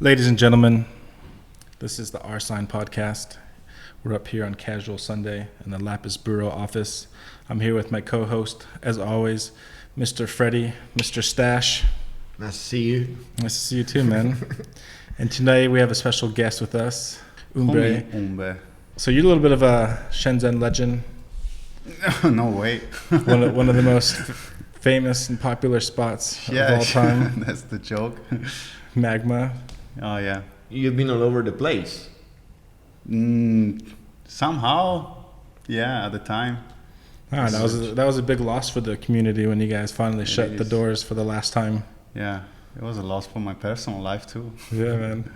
Ladies and gentlemen, this is the R Sign Podcast. We're up here on Casual Sunday in the Lapis Bureau office. I'm here with my co-host, as always, Mr. Freddie, Mr. Stash. Nice to see you. Nice to see you too, man. And today we have a special guest with us, Umbe. So you're a little bit of a Shenzhen legend. No way. one of the most famous and popular spots of all time. That's the joke. Magma. Oh yeah. You've been all over the place. Somehow, yeah. At the time. Ah, that was a big loss for the community when you guys finally shut the doors for the last time. Yeah, it was a loss for my personal life too. Yeah, man.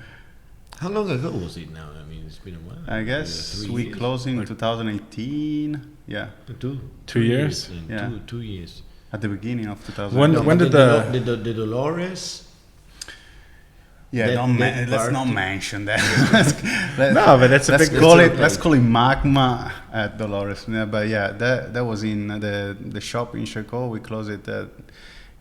How long ago was it now? I mean, it's been a while. I guess we closed in 2018. Yeah. 2 years. Yeah. 2 years. At the beginning of 2018. When did the Dolores? Yeah, let's not mention that. No, but that's a big. Let's call it Magma at Dolores. Yeah, but yeah, that was in the shop in Chicago. We closed it at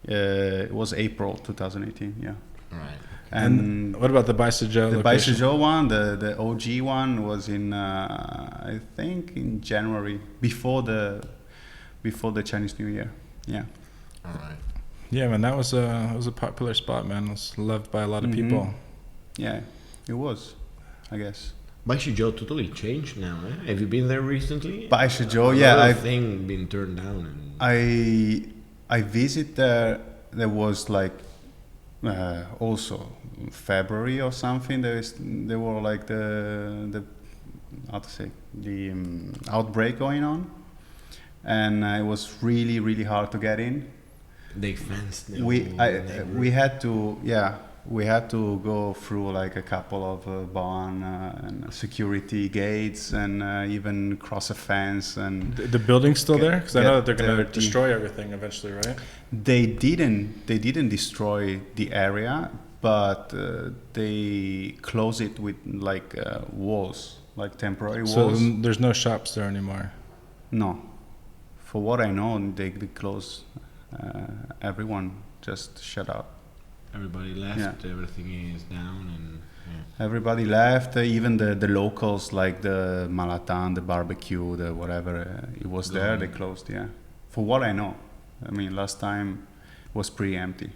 it was April 2018. Yeah. Right. And what about the Baisajo? The Baisajo one, the OG one, was in I think in January before the Chinese New Year. Yeah. All right. Yeah, man, that was a popular spot, man. It was loved by a lot of people. Yeah, it was, I guess. Baisajo totally changed now. Eh? Have you been there recently? Baisajo, yeah. Another thing been turned down. I visit there. There was like also February or something. There were like the how to say the outbreak going on, and it was really hard to get in. They fenced. We had to go through like a couple of barn and security gates and even cross a fence. And the building's still there, because I know that they're going to destroy everything eventually, right? They didn't destroy the area, but they closed it with like walls, like temporary walls. So there's no shops there anymore. No, for what I know, they closed. Everyone just shut up. Everybody left. Yeah. Everything is down, and everybody left. Even the locals, like the Malatan, the barbecue, the whatever, it was there. They closed. Yeah, for what I know. I mean, last time it was pretty empty.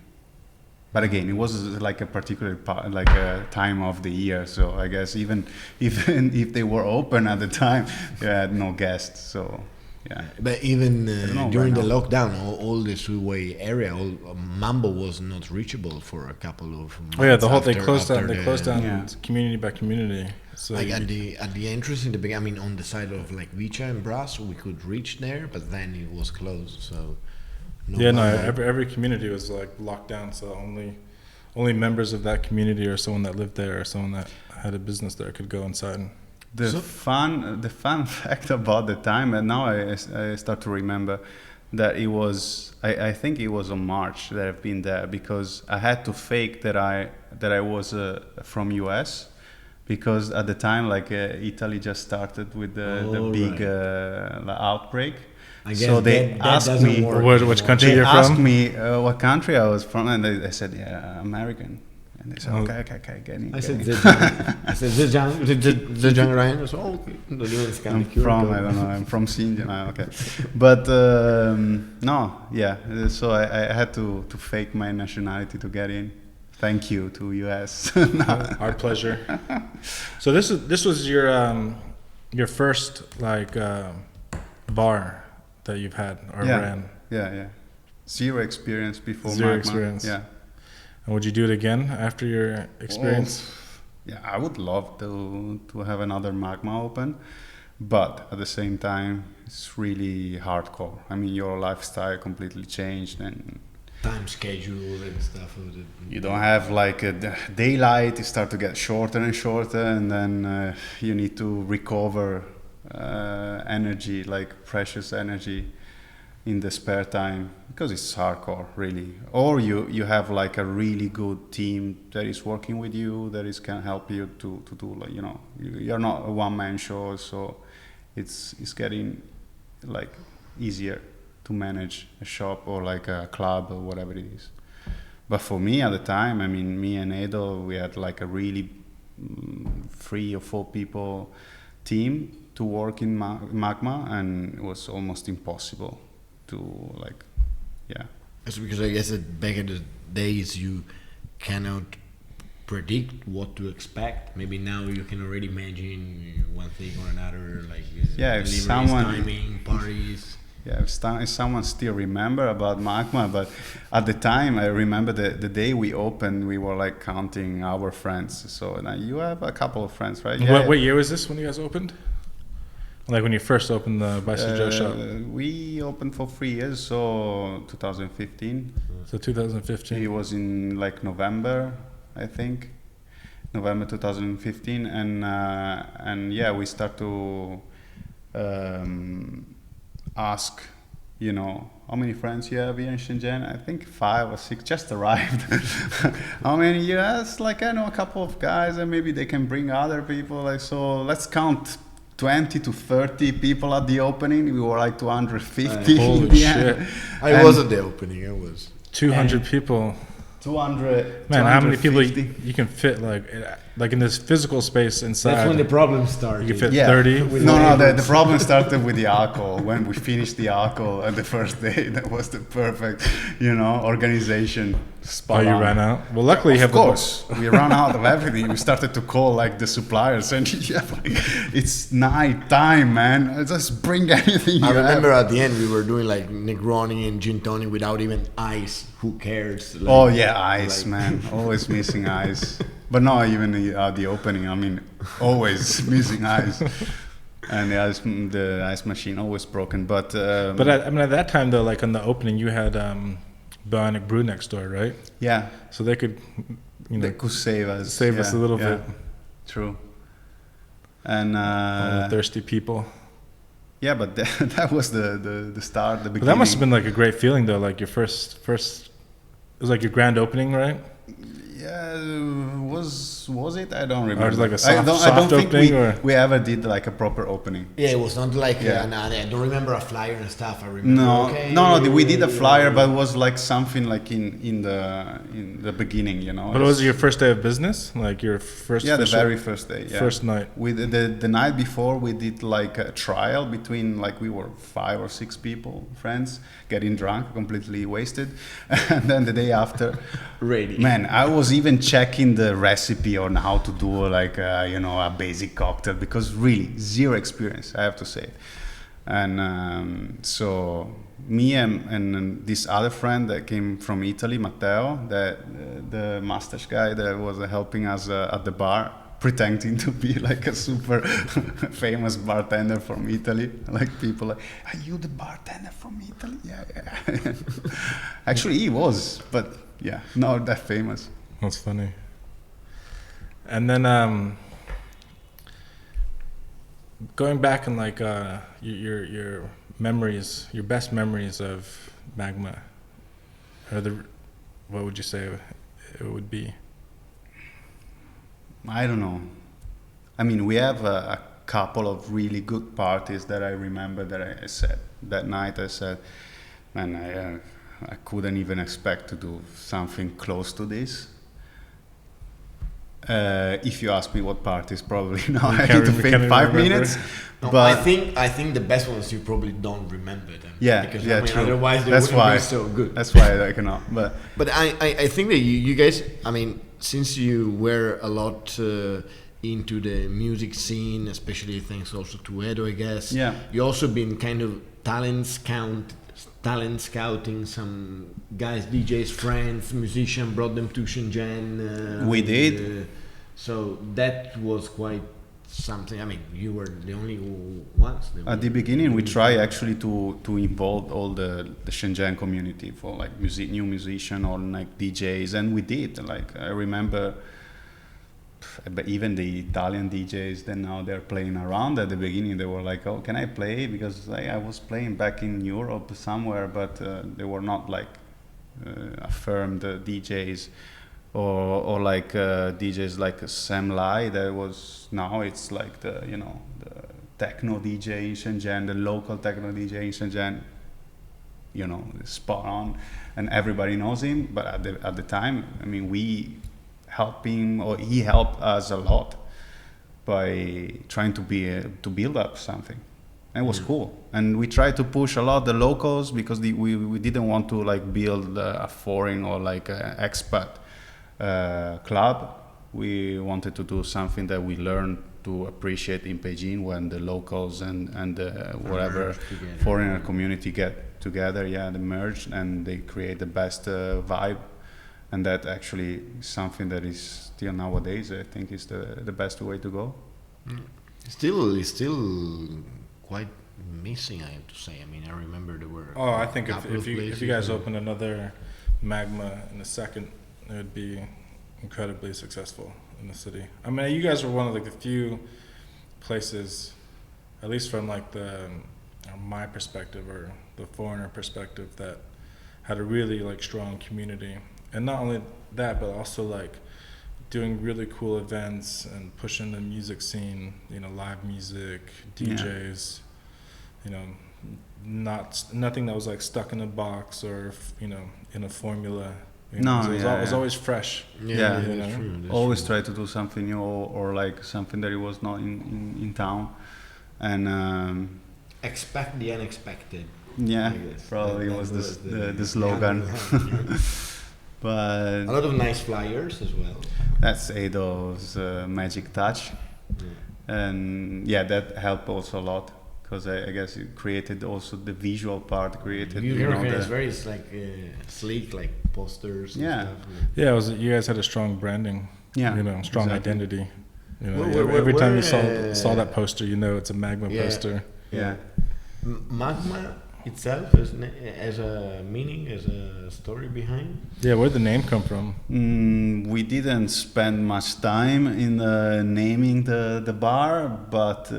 But again, it was like a particular like a time of the year. So I guess even if they were open at the time, they had no guests. So. Yeah. But even during the lockdown, all the Suway area, Mambo was not reachable for a couple of months. Oh yeah, they closed down community by community. So like at the entrance in the beginning, I mean, on the side of like Vicha and Brass, we could reach there, but then it was closed. So every community was like locked down. So only members of that community or someone that lived there or someone that had a business there could go inside. The fun fact about the time, and now I start to remember that it was I think it was on March that I've been there, because I had to fake that I was from US, because at the time like Italy just started with the big outbreak. I guess so they asked me which country you're from. They asked me what country I was from, and I said American. And they said, okay, get in. I said Zhejiang Ryan. So okay. I'm from Xinjiang. Okay, but no, yeah. So I had to fake my nationality to get in. Thank you to US. Our pleasure. So this was your first like bar that you've had or ran. Yeah. Zero experience before. Experience. Yeah. And would you do it again after your experience? Yeah, I would love to have another Magma open, but at the same time, it's really hardcore. I mean, your lifestyle completely changed, and time schedule and stuff. You don't have like a daylight. You start to get shorter and shorter, and then you need to recover energy, like precious energy, in the spare time, because it's hardcore really. Or you have like a really good team that is working with you, that can help you to do, like, you know, you're not a one-man show, so it's getting like easier to manage a shop or like a club or whatever it is. But for me at the time, I mean, me and Edo, we had like a really 3 or 4 people team to work in Magma, and it was almost impossible to like, yeah. That's because I guess that back in the days you cannot predict what to expect. Maybe now you can already imagine one thing or another, like Yeah, if deliveries, someone- timing, parties. Yeah, if someone still remember about Magma, but at the time I remember the day we opened, we were like counting our friends. So now you have a couple of friends, right? What year was this when you guys opened? Like when you first opened the Bicycle Joe shop? We opened for 3 years, so 2015. So 2015. It was in like November, I think, November 2015, and yeah, we start to ask, you know, how many friends you have here in Shenzhen? I think 5 or 6 just arrived. How many? Yes, like I know a couple of guys, and maybe they can bring other people. Like, so let's count 20 to 30 people at the opening. We were like 250. Holy in the shit. end. I And was at the opening. I was. 200 people. 200. Man, how many people 250. you can fit like in this physical space inside? That's when the problem started. You can fit Yeah. 30. No, the problem started with the alcohol. When we finished the alcohol at the first day, that was the perfect, you know, organization. Oh, Spot you on. ran out. Well, luckily you have Of course, we ran out of everything. We started to call like the suppliers, and yeah, like, it's night time, man. Just bring anything. I you remember have. at the end we were doing like Negroni and gin tonic without even ice. Who cares? Like, Oh yeah, ice, like- man. Always missing ice. But no, even the opening. I mean, always missing ice. And the ice machine always broken. But I mean, at that time though, like on the opening, you had Bionic Brew next door, right? yeah, So they could, you they know, could save us. save us a little yeah. bit. True. And All the thirsty people. yeah, but that was the start, the beginning. But that must have been like a great feeling though, like your first. It was like your grand opening, right? Yeah, was it? I don't remember. Or it was like a I don't soft think opening, or? we ever did like a proper opening. Yeah, it was not like Yeah. I don't remember a flyer and stuff. I remember. No, okay, no, we did a flyer, but it was like something like in the beginning, you know. But was it your first day of business? Like your first? Yeah, the official- very first day. Yeah. First night. We the night before we did like a trial between like we were 5 or 6 people, friends, getting drunk, completely wasted, and then the day after, Ready. man, I was even checking the recipe on how to do like you know, a basic cocktail, because really zero experience, I have to say. And so me and this other friend that came from Italy, Matteo, the mustache guy that was helping us at the bar, pretending to be like a super famous bartender from Italy. Like people like, are you the bartender from Italy? Yeah. Actually he was, but yeah, not that famous. That's funny. And then going back and like your memories, your best memories of Magma, what would you say it would be? I don't know. I mean, we have a couple of really good parties that I remember that I said that night. I said, man, I couldn't even expect to do something close to this. If you ask me what parties, probably no. I need to think 5 minutes. No, But I think the best ones you probably don't remember them. yeah, because yeah, I mean, true. otherwise they That's wouldn't why. be so good. That's why I cannot. But I think that you guys, I mean, since you were a lot into the music scene, especially thanks also to Edo, I guess. Yeah. You also been kind of talent scouting some guys, DJs, friends, musicians, brought them to Shenzhen. We did. So that was quite something. I mean, you were the only ones. that at the were beginning, we doing try that. actually to involve all the Shenzhen community for like new musician or like DJs, and we did. Like I remember, but even the Italian DJs, then now they're playing around. At the beginning, they were like, "Oh, can I play?" Because I was playing back in Europe somewhere, but they were not like affirmed DJs. Or like DJs like Sam Lai, that was now it's like the techno DJ in Shenzhen, the local techno DJ in Shenzhen. spot on, and everybody knows him. But at the time, I mean, we helped him, or he helped us a lot by trying to build up something. And it was cool, and we tried to push a lot the locals because we didn't want to like build a foreign or like an expat club. We wanted to do something that we learned to appreciate in Beijing when the locals and whatever foreigner community get together, they merge and they create the best vibe, and that actually is something that is still nowadays I think is the best way to go. It's still quite missing, I have to say. I mean, I remember there were. Oh, I think couple if of you places guys where- open another Magma in a second, it would be incredibly successful in the city. I mean, you guys were one of like the few places, at least from like the my perspective or the foreigner perspective, that had a really like strong community, and not only that, but also like doing really cool events and pushing the music scene, live music, DJs, nothing that was like stuck in a box or in a formula. No, So it was always fresh. Yeah, you that's know? true. That's Always true. try to do something new, or like something that it was not in town, and Expect the unexpected. yeah, I guess. probably That was the the slogan. a But lot of nice flyers as well. that's Eido's magic touch, and that helped also a lot because I guess it created also the visual part. Created It's like sleek, like posters. And Yeah. stuff. Yeah, you guys had a strong branding. Yeah, strong exactly. identity. Where- Every time you where, saw that poster, it's a Magma Yeah. poster. Yeah. Magma itself as a meaning, as a story behind. Yeah, where'd the name come from? We didn't spend much time in naming the bar, but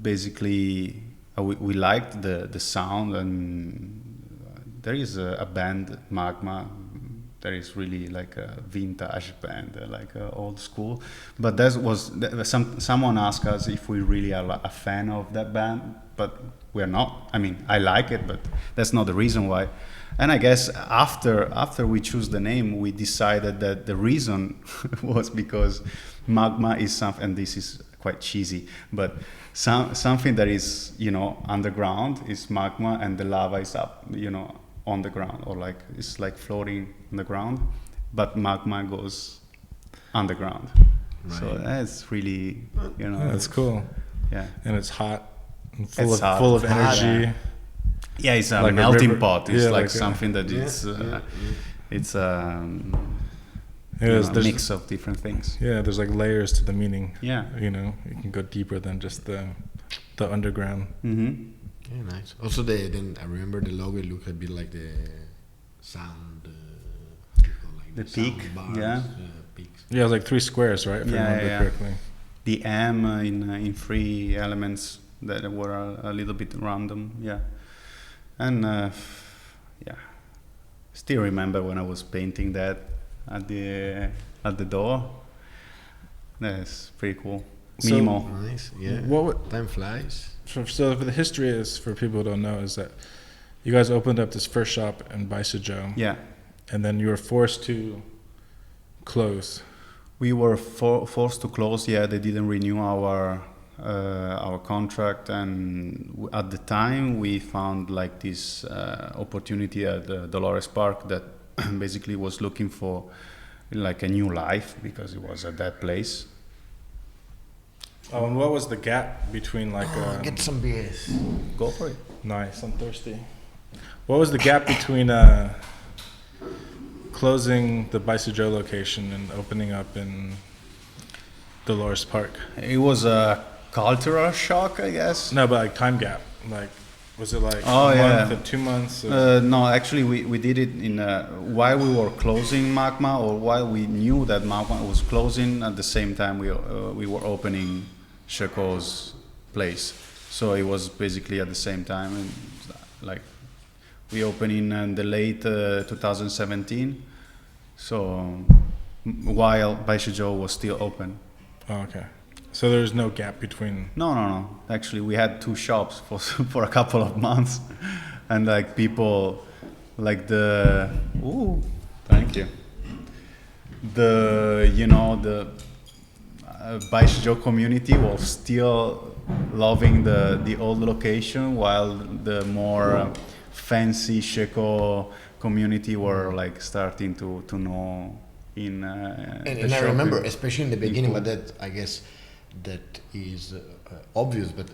basically we liked the sound, and there is a band, Magma, that is really like a vintage band, like old school. But someone asked us if we really are a fan of that band, but we're not. I mean, I like it, but that's not the reason why. And I guess after we choose the name, we decided that the reason was because Magma is something, and this is quite cheesy, but something that is underground is magma, and the lava is up on the ground, or like it's like floating on the ground, but magma goes underground. Right. So that's really Yeah, that's cool. yeah. And it's hot and It's hot. full of It's hot, energy. Yeah, it's a Like a melting river. pot. It's Yeah, like like a- something that Yeah, it's yeah. it's Yeah, a there's- mix of different things. Yeah, there's like layers to the meaning. Yeah. You can go deeper than just the underground. Mm-hmm. Yeah, nice. Also, then I remember the logo. It looked a bit like the sound. Like The sound peak, bars, yeah. Peaks. Yeah, it was like 3 squares, right? If I Yeah, remember yeah. correctly. The M in 3 elements that were a little bit random. Yeah, and still remember when I was painting that at the door. That's pretty cool. So- Minimal. Nice. Yeah. What would, Time flies. so for the history is, for people who don't know, is that you guys opened up this first shop in Baisajo, Yeah. and then you were forced to close. We were forced to close. Yeah, they didn't renew our contract, and at the time we found like this opportunity at the Dolores Park that basically was looking for like a new life because it was a dead place. Oh, and what was the gap between like? Get some beers. Go for it. Nice, I'm thirsty. What was the gap between closing the Baisajo location and opening up in Dolores Park? It was a cultural shock, I guess. No, but like time gap. Like, was it like Oh, a yeah. month or 2 months? No, actually, we did it in while we were closing Magma, or while we knew that Magma was closing. At the same time, we were opening Checo's place, so it was basically at the same time. And like we opened in the late 2017, so while Baisajo was still open. Oh, okay. So there's no gap between. No. Actually, we had 2 shops for for a couple of months, and like people, like the thank you, the Baixo community was still loving the old location, while the more fancy Checo community were like starting to know in And I remember, especially in the beginning, but that I guess that is obvious. But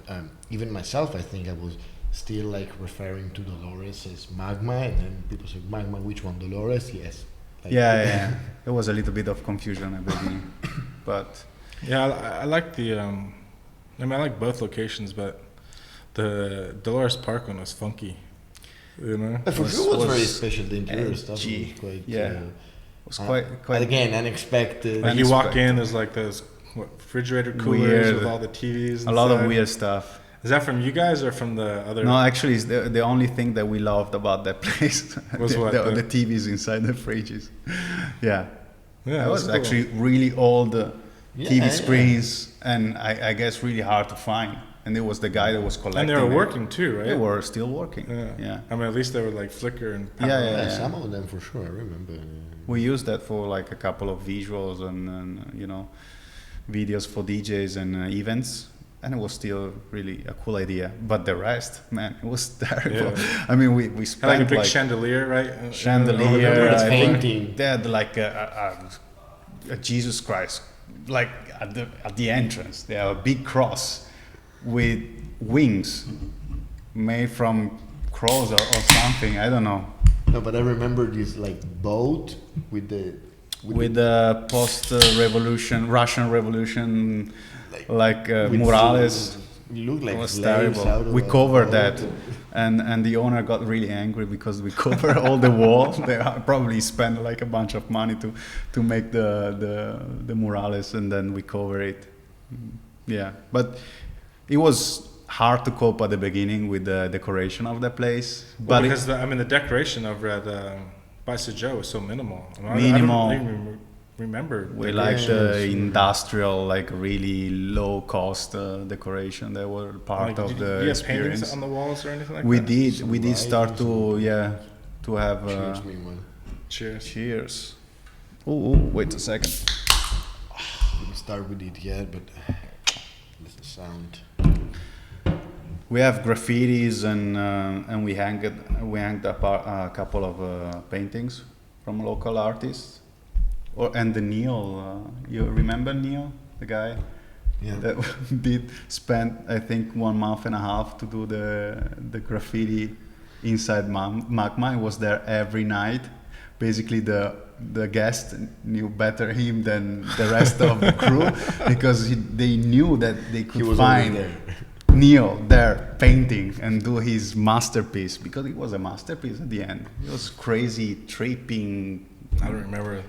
even myself, I think I was still like referring to Dolores as Magma, and then people say Magma, which one? Dolores? Yes. Like, yeah. There was a little bit of confusion at the beginning, but Yeah, I like the. I mean, I like both locations, but the Dolores Park one was funky. You know. But for Was- sure, it was very was special. The interior stuff edgy. was quite. Yeah. it was quite But again, unexpected. Like you walk unexpected. in, there's like those refrigerator coolers Weird. with all the TVs. a lot of inside. weird stuff. Is that from you guys or from the other? No, actually, it's the only thing that we loved about that place Was what, the the- TVs inside the fridges. Yeah, Yeah, it was cool. actually really old TV Yeah. screens, and I guess really hard to find. And it was the guy that was collecting. And they were them. working too, right? They were still working. Yeah. Yeah. I mean, at least they would like flicker and. Yeah, power. yeah. Yeah, some of them for sure. I remember. We used that for like a couple of visuals and videos for DJs and events, and it was still really a cool idea. But the rest, man, it was terrible. Yeah. I mean, we Had spent like a big chandelier, right? chandelier, Remember it's that? painting. They had like a Jesus Christ, like at the entrance. They have a big cross with wings made from crows or something. I don't know. No, but I remember this like boat with the With the post-revolution, Russian Revolution, like with murales. It looked like It was slaves terrible. out of We a covered boat. that, and the owner got really angry because we covered all the wall. They probably spent like a bunch of money to make the murales, and then we cover it. Yeah, but it was hard to cope at the beginning with the decoration of the place. Well, But because the decoration over at Baixa Joe was so minimal. I mean, Minimal. I don't even remember. we decoration. liked the Decorations. industrial, like really low cost decoration. They were part Like, of did the you have experience. paintings on the walls or anything like We that? did Some start writings to have Cheers, meanwhile. Cheers. cheers. Oh, wait a second. Didn't start with it yet, but there's the sound. We have graffitis and we hanged up a couple of paintings from local artists. And the Neil, you remember Neil, the guy Yeah. that spend I think 1 month and a half to do the graffiti inside Magma. He was there every night. Basically, the guest knew better him than the rest of the crew because they knew that they He could was always find there. Neil there painting and do his masterpiece, because it was a masterpiece at the end. It was crazy, tripping. I don't remember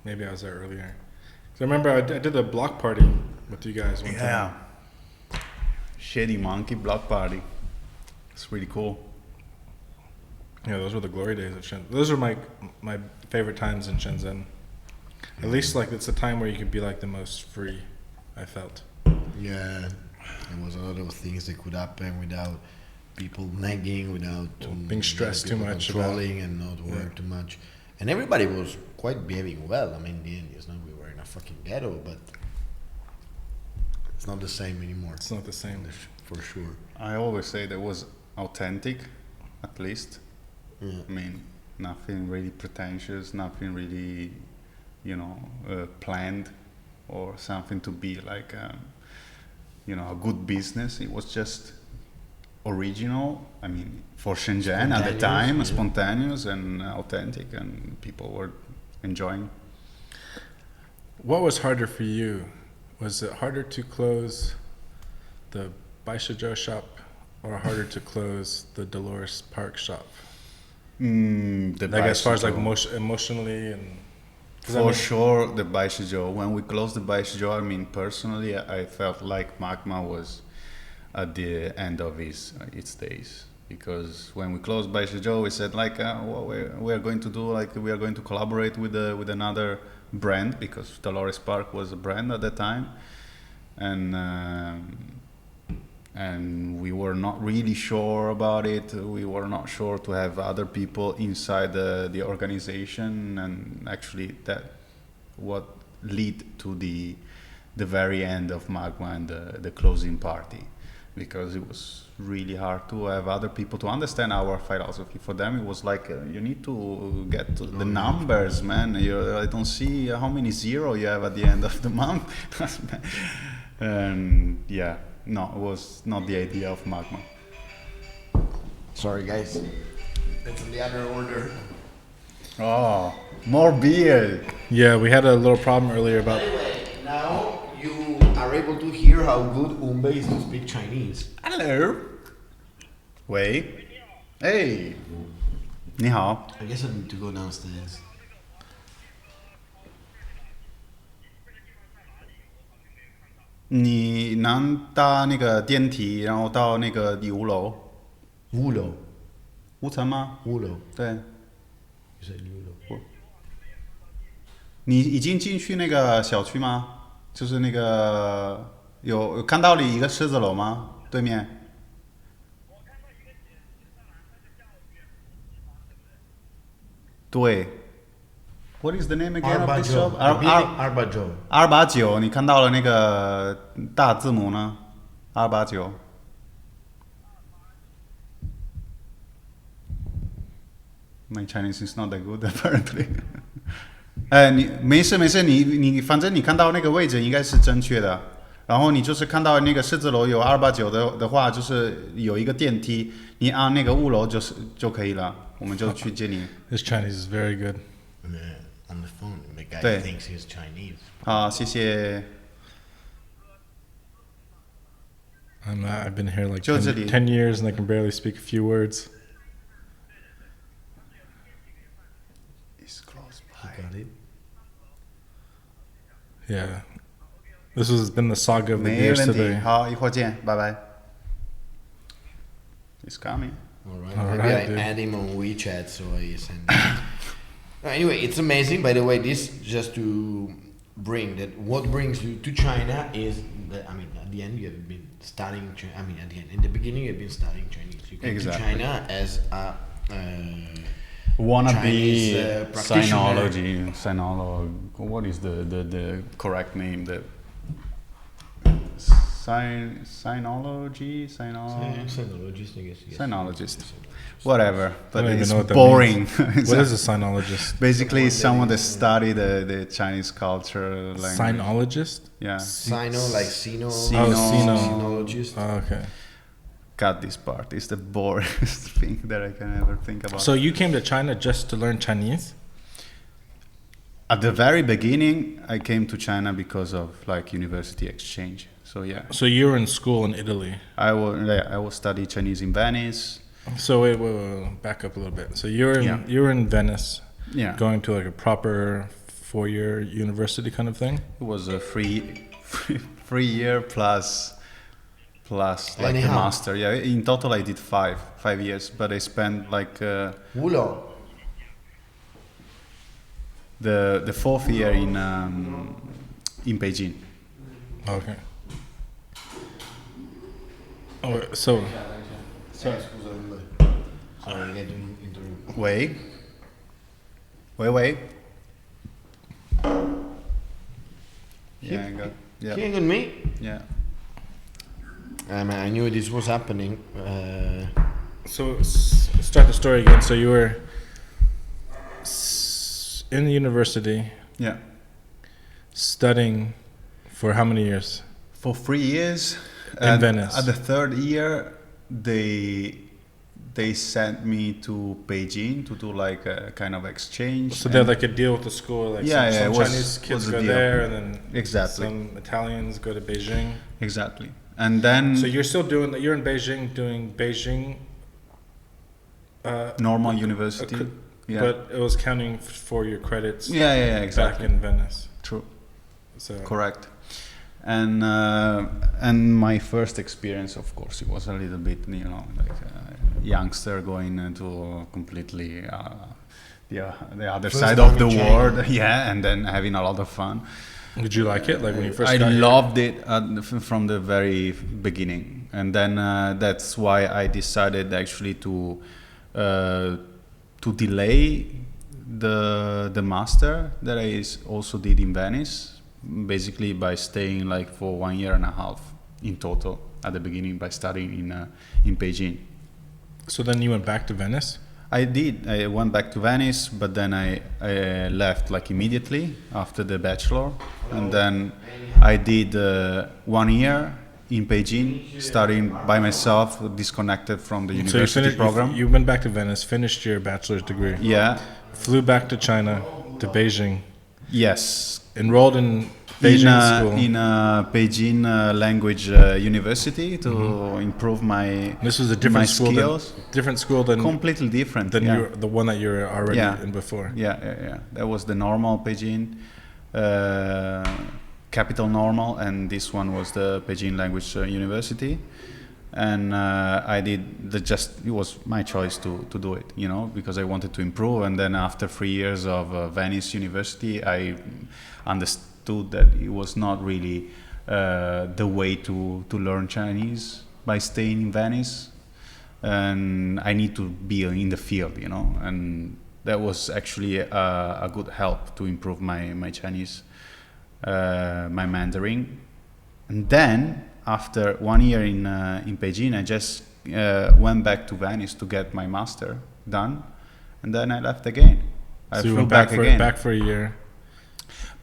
maybe I was there earlier. 'Cause I remember I did a block party with you guys one Yeah. time. Shady Monkey Block Party. It's really cool. Yeah, those were the glory days of Shenzhen. Those were my favorite times in Shenzhen. At least like it's a time where you could be like the most free, I felt. Yeah, there was a lot of things that could happen without people nagging, without Being stressed too people much about- controlling and not work too much. And everybody was quite behaving well. I mean, in the end, it's not we were in a fucking ghetto, but it's not the same anymore. It's not the same. For sure. I always say that was authentic, at least. Yeah. I mean, nothing really pretentious, nothing really, planned or something to be like, a good business. It was just original. I mean, for Shenzhen at the Spontaneous, time, yeah. spontaneous and authentic, and people were enjoying. What was harder for you? Was it harder to close the Baishajo shop or harder to close the Dolores Park shop? The Like as far as like Baishijo. emotionally and 'cause I For mean- sure, the Baishijo. When we closed the Baishijo, I mean, personally, I felt like Magma was at the end of its days. Because when we closed Baishijo, we said like, what we are going to do, like we are going to collaborate with another brand, because Dolores Park was a brand at the time, and and we were not really sure about it. We were not sure to have other people inside the organization, and actually that what lead to the very end of Magma and the closing party, because it was really hard to have other people to understand our philosophy. For them it was like you need to get to the numbers, man. I don't see how many zero you have at the end of the month. And yeah, no, it was not the idea of Magma. Sorry, guys. That's on the other order. Oh, more beer. Yeah, we had a little problem earlier about. Anyway, now you are able to hear how good Umbe is to speak Chinese. Hello. Wei. Hey. 你好. I guess I need to go downstairs. 你能搭那个电梯，然后到那个5楼。5楼。5层吗？ 5楼。对。 You said 6楼。你已经进去那个小区吗？就是那个有看到了一个狮子楼吗？对面。对。What is the name again of this shop? Arbajo. 289，你看到了那个大字母呢？289。My Chinese is not that good apparently. 你没事，你反正你看到那个位置应该是正确的。然后你就是看到那个狮子楼有289的话，就是有一个电梯，你按那个5楼就可以了，我们就去接你。This Chinese is very good. On the phone, the guy 对。 thinks he's Chinese. 好，谢谢。 I've been here like 就这里。 10 years and I can barely speak a few words. It's close You by. got it? Yeah. This has been the saga of the 没 years 问题， today. 好，一会儿见，拜拜。It's coming. Alright, All maybe right, I dude. add him on WeChat so I send it. Anyway, it's amazing. By the way, this just to bring that what brings you to China is that, I mean, at the end you have been studying. At the end, in the beginning you have been studying Chinese. You came Exactly. to China as a Wanna Chinese, be practitioner. sinology. What is the correct name? The sinology, Sinologist, I guess. Yes. sinologist, whatever. But don't even it's know what that boring. What is a sinologist? Basically, Someone someone that that study the Chinese culture. Language. Sinologist? Yeah. Sino, like Sino. Sino. Sinologist. Oh, okay. Cut this part. It's the boringest thing that I can ever think about. So you came to China just to learn Chinese? At the very beginning, I came to China because of like university exchange. So yeah, So you were in school in Italy. I will study Chinese in Venice. So wait, back up a little bit. So you were in Venice, Yeah, going to like a proper 4-year university kind of thing. it was a free year plus like the Anyhow. master. Yeah, in total I did 5 years, but I spent like Wulo. the 4th year in Beijing. Okay. Oh, so Sorry, I get to interrupt. Wei. Yeah, I got, yeah, Hearing on me? yeah. I knew this was happening. So start the story again. So you were in the university Yeah. studying for how many years? For 3 years. In Venice. At the 3rd year, they sent me to Beijing to do like a kind of exchange. So they had like a deal with the school, like Yeah, some it was- Chinese kids was a go deal. there, and then Exactly. some Italians go to Beijing. Exactly. And then So you're still doing that. You're in Beijing doing Beijing, normal university. Yeah. but it was counting for your credits yeah, back exactly. in Venice. True. So Correct. And my first experience, of course, it was a little bit, like a youngster going into completely the other First side time of the in China. world. Yeah, and then having a lot of fun. did you like it? Like when you first I got here? loved it from the very beginning. and then that's why I decided actually to delay the master that I also did in Venice, basically by staying like for 1 year and a half in total at the beginning by studying in Beijing. So then you went back to Venice? I did. I went back to Venice, but then I left like immediately after the bachelor, and then I did 1 year in Beijing, studying by myself, disconnected from the university program. You went back to Venice, finished your bachelor's degree. Yeah. Flew back to China, to Beijing. Yes. Enrolled in Beijing school. In Beijing language university to improve my This was a different my school. skills. Different school than Completely different. than Yeah. the one that you were already Yeah. in before. Yeah. That was the normal Beijing, capital normal, and this one was the Beijing Language University. And I did it was my choice to do it, because I wanted to improve. And then after 3 years of Venice University, I understood that it was not really the way to learn Chinese by staying in Venice. And I need to be in the field, and that was actually a good help to improve my Chinese, my Mandarin. And then after 1 year in Beijing, I just went back to Venice to get my master done, and then I left again. I So you flew went back again. back for a year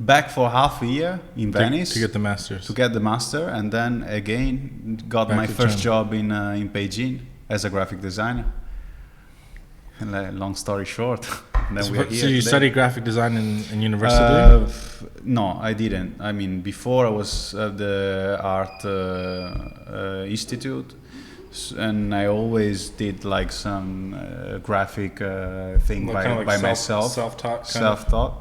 Back for half a year in Venice to get the master's. to get the master, and then again got Back my to first China. job in Beijing as a graphic designer. And long story short, then So, we are here so you today. studied graphic design in university? No, I didn't. I mean, before I was at the art institute, and I always did like some graphic thing Like kinda like by myself, self-taught kind of? self-taught.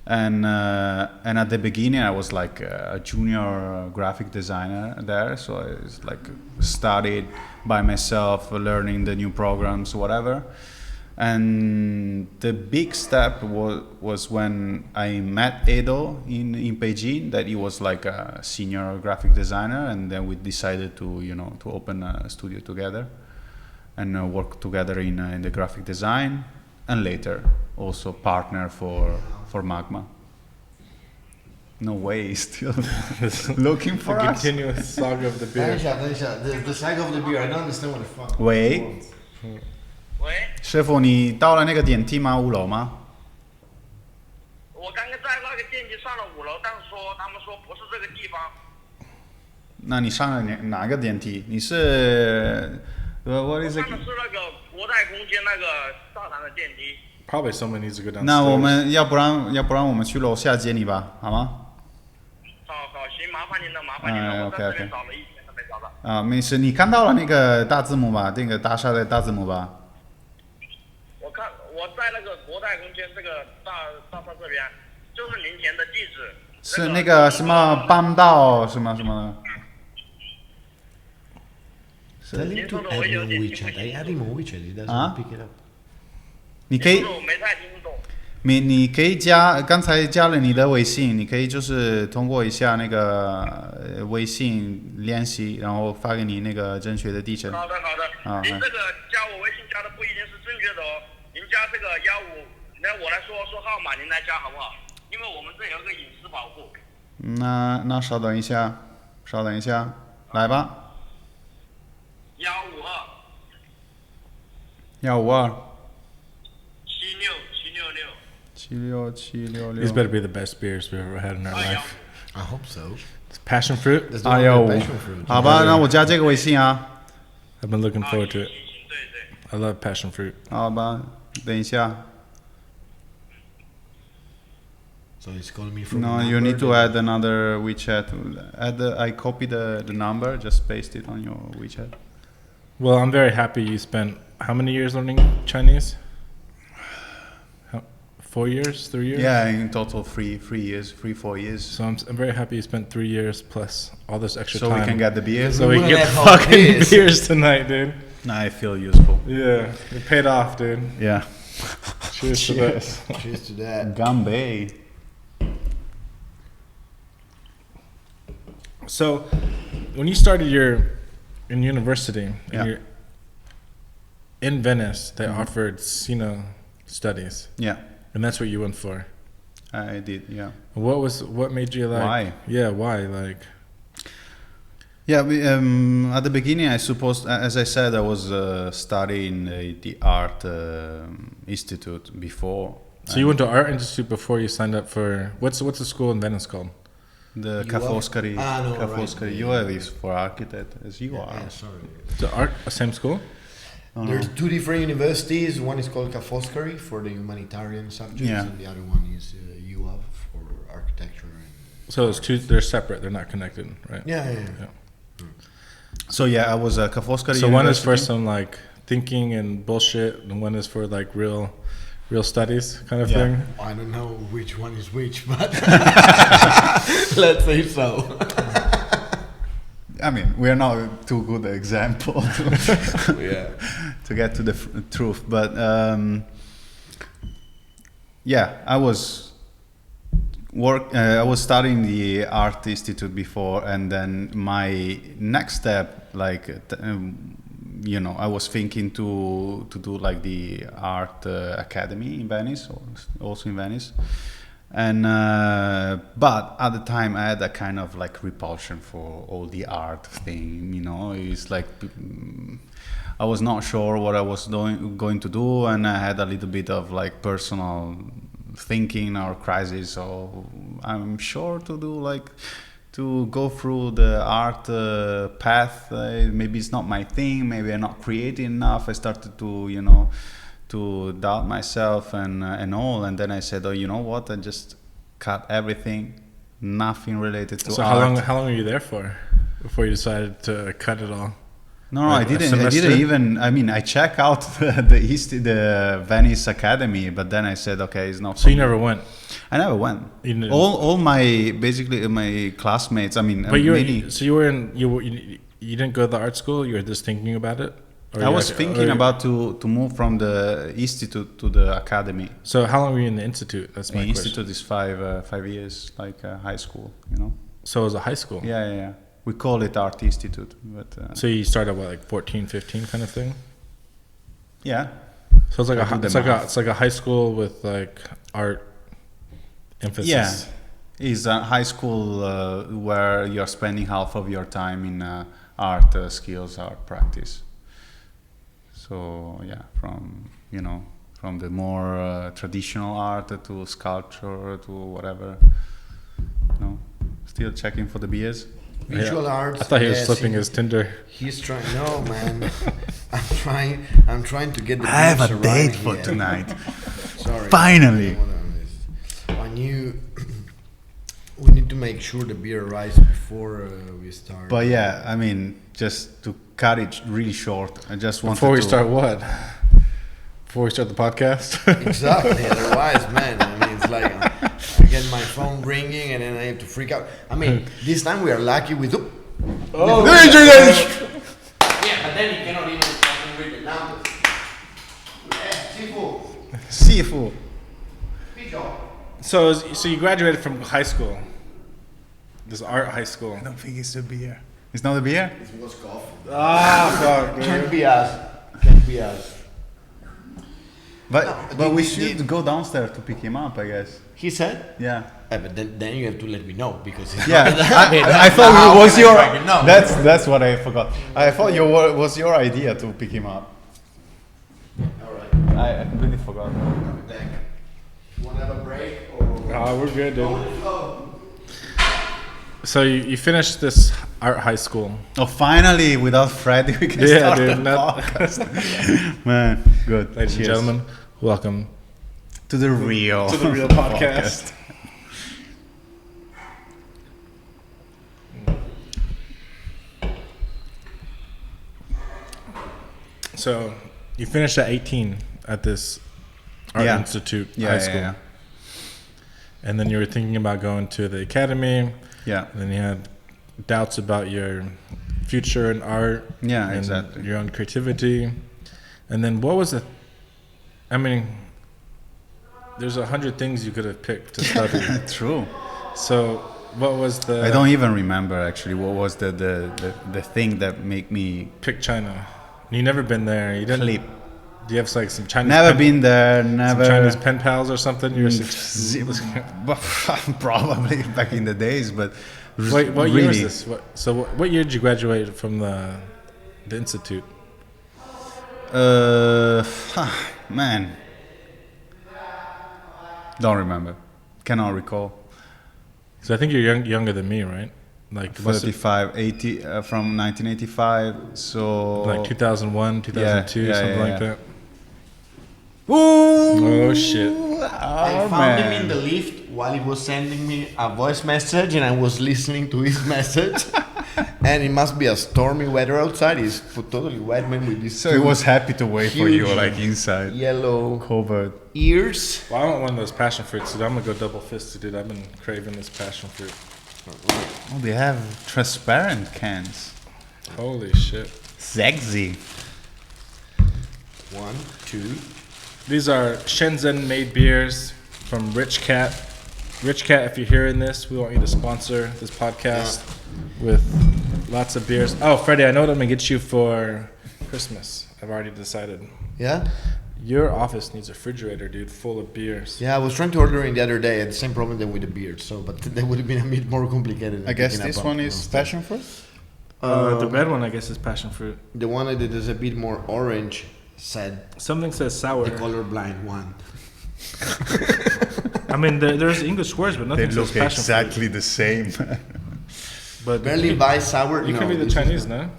And at the beginning, I was like a junior graphic designer there, so I was like studied by myself, learning the new programs, whatever. And the big step was when I met Edo in Beijing, that he was like a senior graphic designer, and then we decided to open a studio together and work together in the graphic design, and later also partner for Magma. No way, still looking for The us. continuous saga of the beer. The saga of the beer. I don't understand what the fuck. 喂，喂，师傅，你到了那个电梯吗？5楼吗？我刚刚在那个电梯上了5楼，但是他们说不是这个地方。那你上了哪个电梯？你是what is 我 it？上的是那个国泰空间那个大堂的电梯。 Probably someone needs to go downstairs. 那我们要不然我们去楼下接你吧，好吗？好，行，麻烦您了，麻烦您了。我在这 OK，OK 边找了一天都没找到。啊，没事，你看到了那个大字母吧？那个大厦的大字母吧？我在那个国泰空间这个大厦这边，就是您填的地址。是那个什么帮道什么什么的。 Tell him to add me on WeChat. I add him on WeChat. He doesn't Huh? pick it up. 你可以，我没太听懂。你可以刚才加了你的微信，你可以就是通过一下那个微信联系，然后发给你那个正确的地址。好的。啊您这个加我微信加的不一定是正确的哦。您加这个15，那我来说号码，您来加好不好？因为我们这有个隐私保护。那稍等一下，来吧。152 152 76766。 These better be the best beers we've ever had in our life. I hope so. It's passion fruit. That's the one with passion fruit. 好吧，那我加这个微信啊。 I've been looking 啊， forward to 行 it. 对。 I love passion fruit. 好吧，等一下。 So he's calling me from. No, the you need to number add another WeChat. I copy the number, just paste it on your WeChat. Well, I'm very happy you spent how many years learning Chinese? 4 years? 3 years? Yeah, in total 4 years. So I'm very happy you spent 3 years plus all this extra So time. we can get the beer. So we can wouldn't get have all fucking this. beers tonight, dude. I feel useful. Yeah, it paid off, dude. Yeah. Cheers to this. Cheers to that. Gambay. So, when you started your in university, and Yeah. you're in Venice, they Mhm. offered Sino studies, Yeah, and that's what you went for. I did. Yeah. What made you like? Why? Yeah, why? Like, Yeah, at the beginning, I suppose, as I said, I was studying the art institute before. so you went to art institute before you signed up for what's the school in Venice called? The You Ca' are? Foscari. Ah, no, Ca' right. Foscari. You are is for architect, as you are. Yeah, sorry. The art same school? Oh, There's no. 2 different universities. One is called Ca' Foscari for the humanitarian subjects, Yeah. and the other one is UAV for architecture. And So it's two. They're separate. They're not connected, right? yeah. So yeah, I was at Ca' Foscari. So one is for University. some like thinking and bullshit, and one is for like real studies kind of Yeah. thing. I don't know which one is which, but let's say so. I mean, we are not too good example Yeah. to get to the truth, but yeah, I was studying the art institute before, and then my next step, like I was thinking to do like the art academy in Venice, also in Venice. And but at the time I had a kind of like repulsion for all the art thing, it's like I was not sure what I was going to do, and I had a little bit of like personal thinking or crisis. So I'm sure to go through the art path. Maybe it's not my thing. Maybe I'm not creative enough. I started to doubt myself and all, and then I said, oh, you know what? I just cut everything, nothing related to So art. how long were you there for before you decided to cut it all? No, Like I a didn't. I semester? didn't even. I mean, I checked out the Venice Academy, but then I said, okay, it's not. So for you me. never went. I never went. You didn't. All my classmates. I mean, But you many. were, so you were in you didn't go to the art school. You were just thinking about it. Or I you was like- thinking or- about to move from the institute to the academy. So how long were you in the institute? That's my The question. institute is 5 years, like high school. So it was a high school. Yeah. We call it art institute, but So you started what, like 14, 15 kind of thing. yeah. So it's like I do the it's like a high school with like art emphasis. Yeah, it's a high school where you're spending half of your time in art skills, art practice. So yeah, from the more traditional art to sculpture to whatever. Still checking for the beers. Visual Yeah. arts. I thought he was yes, slipping his Tinder. He's trying. No, man. I'm trying to get the. I have a beers date around for here. tonight. Sorry. Finally. We need to make sure the beer arrives before we start. But yeah, I mean, just to cut it really short, I just wanted Before we to start what? Before we start the podcast? Exactly. Otherwise, man, I mean, it's like I get my phone ringing and then I have to freak out. I mean, this time we are lucky with. Oh, Yeah, but then you cannot even fucking read the numbers. Sifu. So you graduated from high school. This art high school. I don't think it's the beer. It's not the beer? It was coffee. Ah, fuck. Can't be us. Can't be us. But No, we the- should go downstairs to pick him up, I guess. He said. Yeah. But then you have to let me know because. It's Yeah, not- I thought How it was can I your. fucking know? That's what I forgot. I thought was your idea to pick him up. All right. I completely forgot. Thank you. Want to have a break or? Ah, we're good, dude. So you finished this art high school. Oh, finally, without Freddy, we can Yeah, start dude, the not- podcast. Man, good. Ladies and Cheers. gentlemen, welcome to the real to the real podcast. So you finished at 18 at this art Yeah. institute Yeah, high yeah, school, yeah. and then you were thinking about going to the academy. Yeah. And then you had doubts about your future in art. Yeah, and exactly. your own creativity. And then what was it? I mean, there's 100 things you could have picked to study. True. So What was the? I don't even remember actually what was the thing that made me pick China. You never been there. You didn't. clip. Do you have like some Chinese? Never been there. some Never. Chinese pen pals or something. You're Probably back in the days, but Wait, what really, year is this? What year did you graduate from the institute? Man, don't remember. Cannot recall. So I think you're younger than me, right? Like must have- 35, 80 from 1985. So like 2001, 2002, yeah, something yeah, like yeah. that. Oh shit! I found him in the lift while he was sending me a voice message, and I was listening to his message. And it must be a stormy weather outside. He's totally wet, man, with this. So he was happy to wait for you, huge like inside, yellow covered. ears. Well, I want one of those passion fruits, dude. I'm gonna go double fisted, dude. I've been craving this passion fruit. Oh, they have transparent cans. Holy shit! Sexy. 1, 2. These are Shenzhen-made beers from Rich Cat. Rich Cat, if you're hearing this, we want you to sponsor this podcast with lots of beers. Oh, Freddie, I know what I'm gonna get you for Christmas. I've already decided. Yeah? Your office needs a refrigerator, dude, full of beers. Yeah, I was trying to order it the other day. I had the same problem than with the beer, so but that would have been a bit more complicated. I guess picking this up one on is stuff. passion fruit. The red one, I guess, is passion fruit. The one that is a bit more orange said Something says sour. the colorblind one. I mean, there's English words, but They nothing look says passion exactly the same. fruit. But Berlin Weiss sour. you no, could be the this is Chinese, not. no?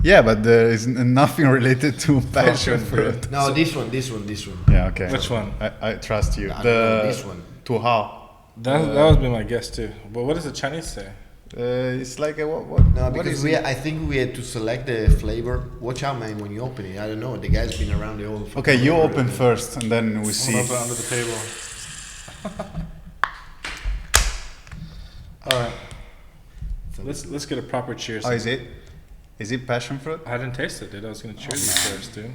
Yeah, but there is nothing related to passion fruit. No, this one. Yeah, okay. Which one? I trust you. I don't know, this one. Tu hao. That was been my guess too. But what does the Chinese say? It's like a what? No, what because is we, it? I think we had to select the flavor. Watch out, man, when you open it. I don't know. The guy's been around the whole. Okay, you open first, and then we see. I'll open it under the table. All right. Let's get a proper cheers. Oh, is it passion fruit? I didn't taste it, dude. I was gonna cheers you first, dude.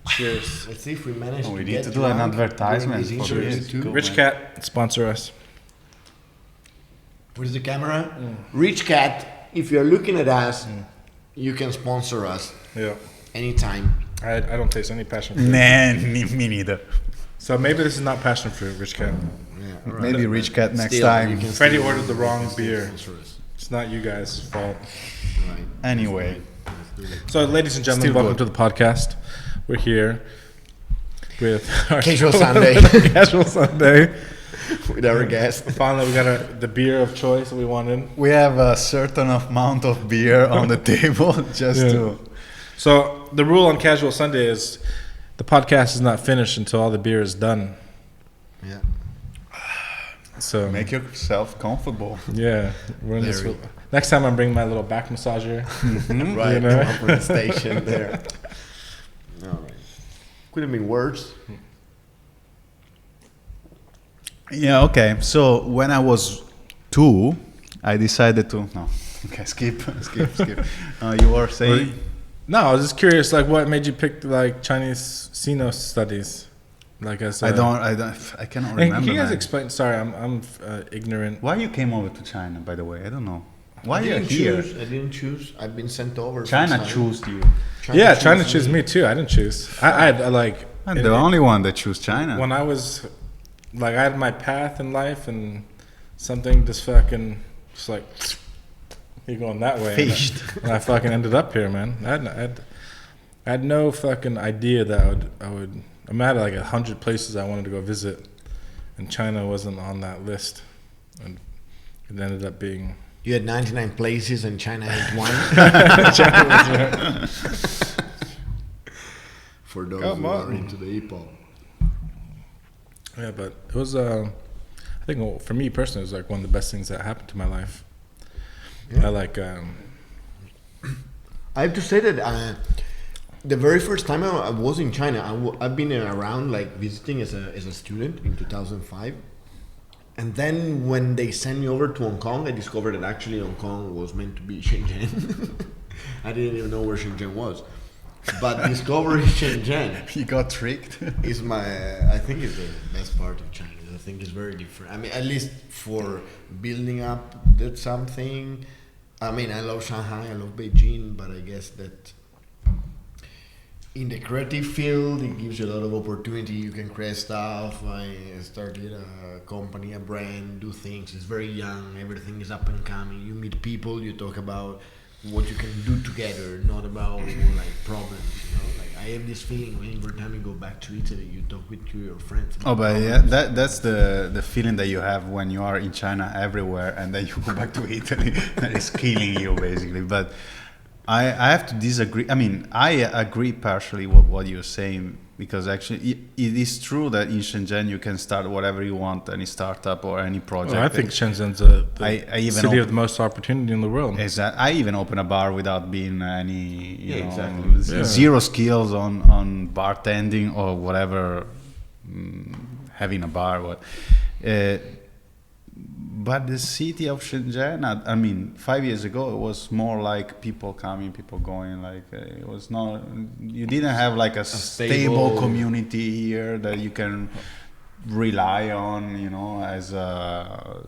Cheers. Let's see if we manage Oh, to we get need to do an drunk advertisement during this for interview this. too. Cool. Rich Cat, sponsor us. Where's the camera? Rich Cat, if you're looking at us, you can sponsor us Yeah. anytime. I don't taste any passion fruit. Nah, me neither. So maybe this is not passion fruit, Rich Cat. Yeah, right. Maybe Rich Cat next Still, time. you can Freddie still- ordered the wrong you can still beer. sponsor us. It's not you guys' fault. Right. Anyway, So, ladies and gentlemen, Still welcome good. to the podcast. We're here with our Casual Sunday. Casual Sunday. With our guest. Finally, we got the beer of choice that we wanted. we have a certain amount of beer on the table just Yeah. to. So, the rule on Casual Sunday is the podcast is not finished until all the beer is done. Yeah. So, Make yourself comfortable. yeah, we're in this. Very. Next time, I'm bringing my little back massager. Right. You know? The one for the station there. All right. Could have been worse. Yeah, okay. So when I was 2, I decided to. No. Okay, skip. You were saying? No, I was just curious, like, what made you pick like Chinese Sino studies, like as I cannot And remember. can you guys man. explain? Sorry, I'm ignorant. Why you came over to China, by the way? I don't know. Why I you're didn't here? choose. I didn't choose. I've been sent over. from China China. chose you. China chose me too. I didn't choose. I like. I'm the only one that chose China. When I was, like, I had my path in life, and something just fucking, just like, you're going that way. Fished. And I fucking ended up here, man. I had no fucking idea that I would. I'm at like 100 places I wanted to go visit, and China wasn't on that list, and it ended up being. You had 99 places and China had one. For those Come who are on. into the hip hop. Yeah, but it was. I think for me personally, it was like one of the best things that happened to my life. Yeah. I like. I have to say that the very first time I was in China, I've been around like visiting as a student in 2005. And then when they sent me over to Hong Kong, I discovered that actually Hong Kong was meant to be Shenzhen. I didn't even know where Shenzhen was. But discovering Shenzhen You got tricked. is I think is the best part of China. I think it's very different. I mean, at least for building up that something. I mean, I love Shanghai, I love Beijing, but I guess that in the creative field, it gives you a lot of opportunity. You can create stuff. I started a company, a brand, do things. It's very young. Everything is up and coming. You meet people. You talk about what you can do together, not about like problems. You know, like I have this feeling every time you go back to Italy, you talk with your friends. Oh, but yeah, that's the feeling that you have when you are in China everywhere, and then you go back to Italy, that is killing you basically. But I have to disagree. I mean, I agree partially with what you're saying, because actually it is true that in Shenzhen you can start whatever you want, any startup or any project. Well, I think Shenzhen's the I even city of the most opportunity in the world. Exactly. I even open a bar without being any, you know, exactly. zero skills on bartending or whatever, having a bar. But the city of Shenzhen, I mean, 5 years ago, it was more like people coming, people going. Like it was not. You didn't have like a stable community here that you can rely on, you know, as a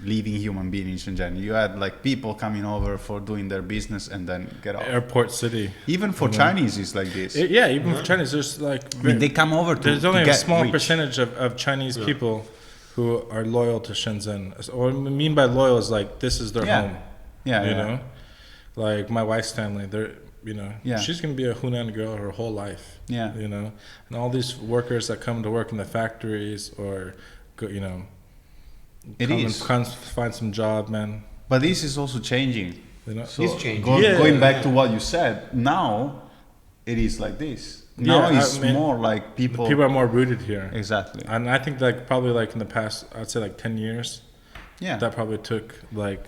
living human being in Shenzhen. You had like people coming over for doing their business and then get off. Airport city. Even for Chinese, it's like this. Even for Chinese, there's like I mean, they come over to. there's only to a get small rich. percentage of Chinese people who are loyal to Shenzhen. Or what I mean by loyal is like this is their home. Yeah, you yeah. know, like my wife's family, they're, you know, Yeah. she's gonna be a Hunan girl her whole life. Yeah. You know, and all these workers that come to work in the factories or go, you know, It come is. and come find some job, man. But this is also changing. You know, So It's changing. Going back to what you said, now it is like this. Now Yeah, it's I mean, more like people. people are more rooted here. Exactly. And I think like probably like in the past, I'd say like 10 years, Yeah. that probably took like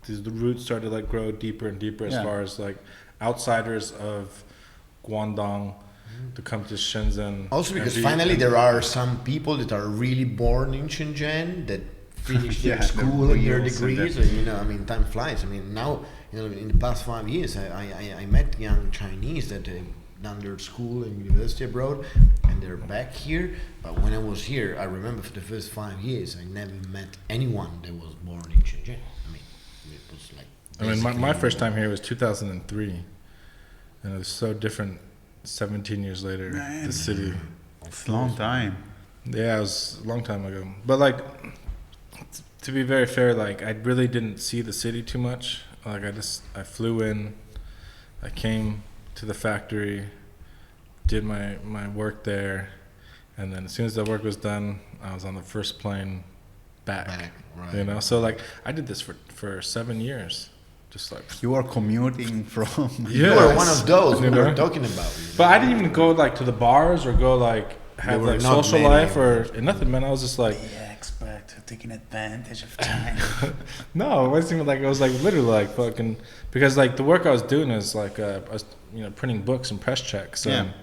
the roots started to like grow deeper and deeper as Yeah. far as like outsiders of Guangdong to come to Shenzhen. Also because and be- finally there are some people that are really born in Shenzhen that finish their Yeah, school the and their reals and degrees, and you know, I mean, time flies. I mean, now, you know, in the past 5 years, I met young Chinese that done their school and university abroad, and they're back here. But when I was here, I remember for the first 5 years, I never met anyone that was born in Shenzhen. I mean, it was like. I mean, my basically- first time here was 2003, and it was so different 17 years later. Man. The city. It's a long time. Yeah, it was a long time ago. But like, to be very fair, like I really didn't see the city too much. Like I flew in, I came to the factory, did my work there, and then as soon as the work was done, I was on the first plane back. Right. You know, so like I did this for 7 years, just like. You are commuting from. You were Yes. one of those we You know? were talking about. But I didn't even go like to the bars or go like have were like not social many. life or nothing, man. I was just like. expert taking advantage of time. No, it wasn't even like it was like literally like fucking because like the work I was doing is like I was, you know, printing books and press checks. Yeah. And,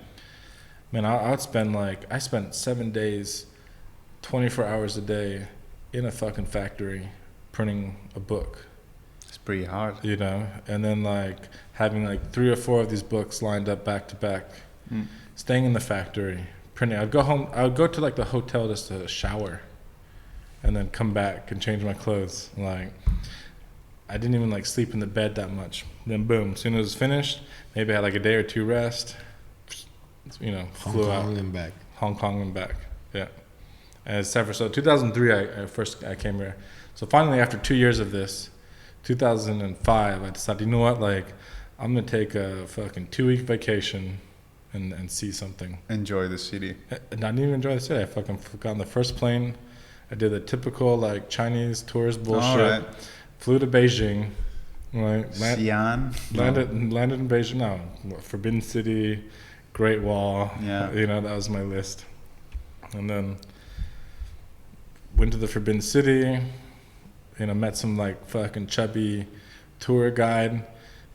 man, I'd spend like I spent 7 days, 24 hours a day in a fucking factory printing a book. It's pretty hard. You know, and then like having like 3 or 4 of these books lined up back to back, staying in the factory printing. I'd go home. I would go to like the hotel just to shower, and then come back and change my clothes. Like I didn't even like sleep in the bed that much. Then boom, as soon as it was finished, maybe I had like a day or 2 rest. You know, flew out and back. Hong Kong and back. Yeah, and it's so 2003 I came here. So finally, after 2 years of this, 2005, I decided, you know what, like I'm gonna take a fucking 2-week vacation and see something. Enjoy the city. And I didn't even enjoy the city. I fucking got on the first plane. I did the typical like Chinese tourist bullshit. Alright. Flew to Beijing. Like Xi'an. landed in Beijing. No, Forbidden City, Great Wall. Yeah. You know, that was my list. And then went to the Forbidden City. You know, met some like fucking chubby tour guide.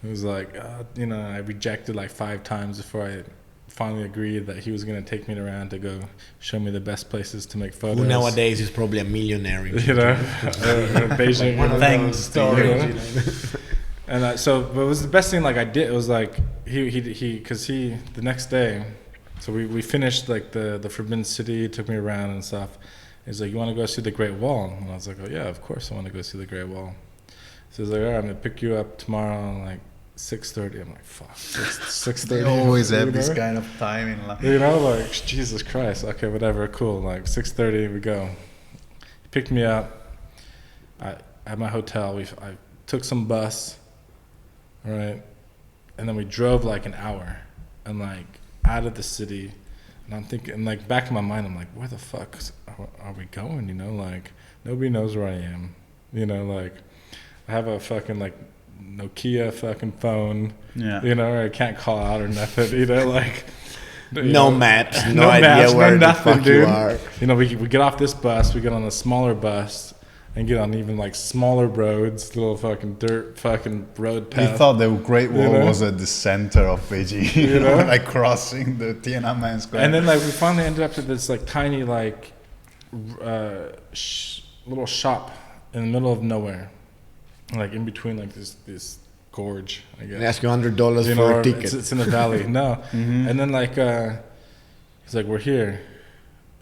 It was like, you know, I rejected like 5 times before I finally agreed that he was going to take me around to go show me the best places to make photos. Who nowadays is probably a millionaire. In You know, Beijing. One of Thanks those to you. stories. And so, but it was the best thing. Like I did, it was like because the next day, so we finished like the Forbidden City, took me around and stuff, He's like, you want to go see the Great Wall? And I was like, oh yeah, of course I want to go see the Great Wall. So he's like, all right, I'm gonna pick you up tomorrow, like 6:30. I'm like, fuck, 6:30. They always have this know? kind of time in life. You know, like Jesus Christ. Okay, whatever, cool. Like 6:30, we go. He picked me up. At my hotel, I took some bus, right, and then we drove like an hour, and like out of the city, and I'm thinking, like back in my mind, I'm like, where the fuck are we going? You know, like nobody knows where I am. You know, like I have a fucking like Nokia fucking phone. Yeah. You know, I can't call out or nothing. You know, like No maps, no idea where the fuck you are. You know, we get off this bus, we get on a smaller bus, and get on even like smaller roads, little fucking dirt fucking road path. We thought the Great Wall You know? was at the center of Beijing, You know? like crossing the Tiananmen Square. And then like we finally ended up at this like tiny like little shop in the middle of nowhere, like in between like this gorge, I guess. They ask you $100 You for know, a ticket. it's in the valley. No. Mhm. And then like he's like, we're here.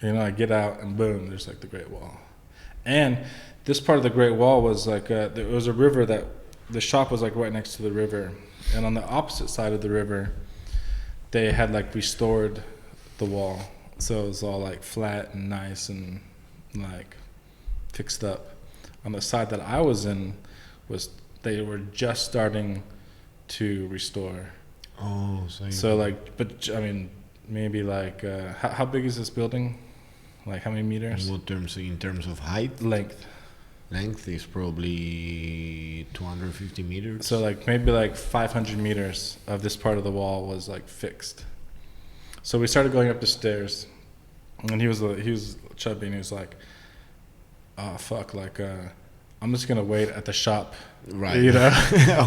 You know, I get out and boom, there's like the Great Wall. And this part of the Great Wall was like there was a river that the shop was like right next to the river, and on the opposite side of the river they had like restored the wall, so it was all like flat and nice and like fixed up. On the side that I was in was they were just starting to restore. Oh, So like, but I mean, maybe like how big is this building? Like how many meters? What terms? In terms of height, Length. length is probably 250 meters. So like maybe like 500 meters of this part of the wall was like fixed. So we started going up the stairs, and he was chubby, and he was like, "Oh fuck, like I'm just gonna wait at the shop, right? you know,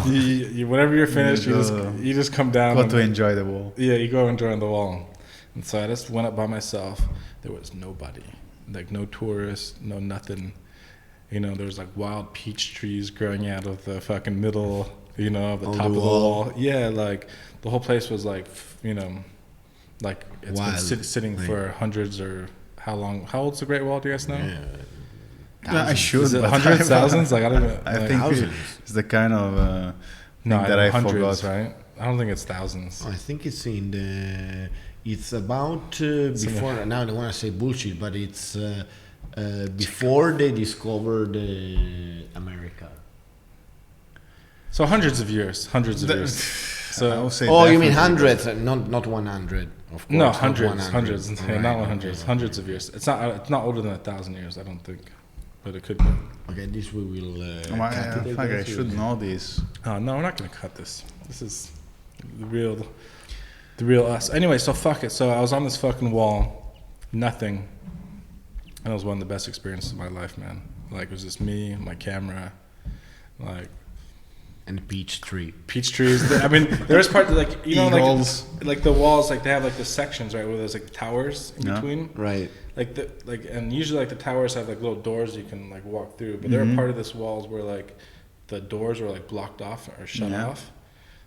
you whenever you're finished, you just come down. got to enjoy the wall. Yeah, you go and join the wall." And so I just went up by myself. There was nobody, like no tourists, no nothing. You know, there was like wild peach trees growing out of the fucking middle, you know, of the On top the of the wall. wall. Yeah, like the whole place was like, you know, like it's Wild, been sitting like- for hundreds or how long? How old's the Great Wall? Do you guys know? I should. Is it but hundreds, thousands? Like I don't know. I like, think thousands. it's the kind of no, thing that I hundreds, forgot. right? I don't think it's thousands. I think it's in the. It's about before. Now I don't want to say bullshit, but it's before they discovered America. So hundreds of years, hundreds of years. I So would say Oh, you mean definitely. hundreds? Not 100, of course. no, not hundreds, 100. hundreds, yeah, Alright, not okay, 100s, okay. hundreds of years. It's not older than 1,000 years, I don't think, but it could be. Okay, this we will. Oh, cut it, fuck, I guess. should know this. Oh no, we're not gonna cut this. This is the real us. Anyway, so fuck it. So I was on this fucking wall, nothing, and it was one of the best experiences of my life, man. Like it was just me, my camera, like And peach tree. peach trees. I mean, there's part that, like, you know, Eagles. like the walls, like they have like the sections, right, where there's like towers in Yeah. between. Right. And usually like the towers have like little doors you can like walk through, but there are part of this walls where like the doors are like blocked off or shut Yeah. off.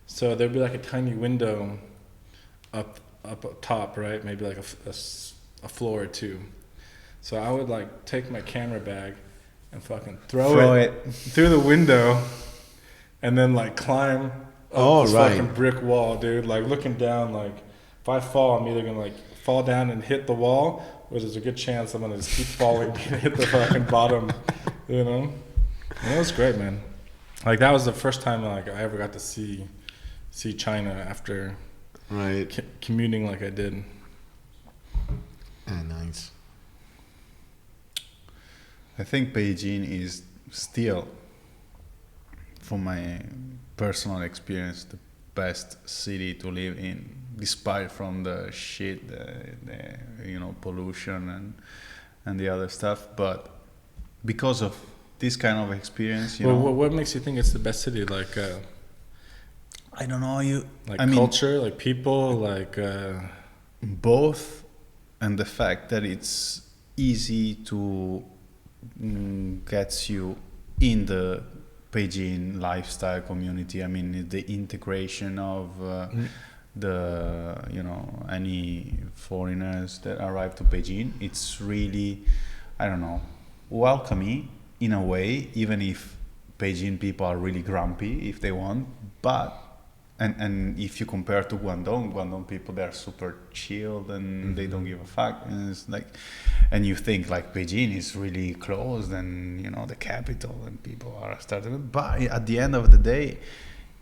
So there'd be like a tiny window up top, right? Maybe like a floor or two. So I would like take my camera bag and fucking throw it through the window, and then like climb up this fucking brick wall, dude. Like looking down, like if I fall, I'm either gonna like fall down and hit the wall, or there's a good chance I'm gonna just keep falling and hit the fucking bottom, you know? And it was great, man. Like that was the first time like I ever got to see China after Right. commuting like I did. Ah, nice. I think Beijing is still, from my personal experience, the best city to live in, despite from the shit, the pollution and the other stuff. But because of this kind of experience, What makes you think it's the best city? Like I don't know, culture, like people, like both, and the fact that it's easy to gets you in the Beijing lifestyle community. I mean, the integration of any foreigners that arrive to Beijing, it's really I don't know, welcoming in a way, even if Beijing people are really grumpy if they want, but and if you compare to Guangdong people, they're super chilled and they don't give a fuck, and it's like, and you think like Beijing is really closed and you know the capital and people are starting, but at the end of the day,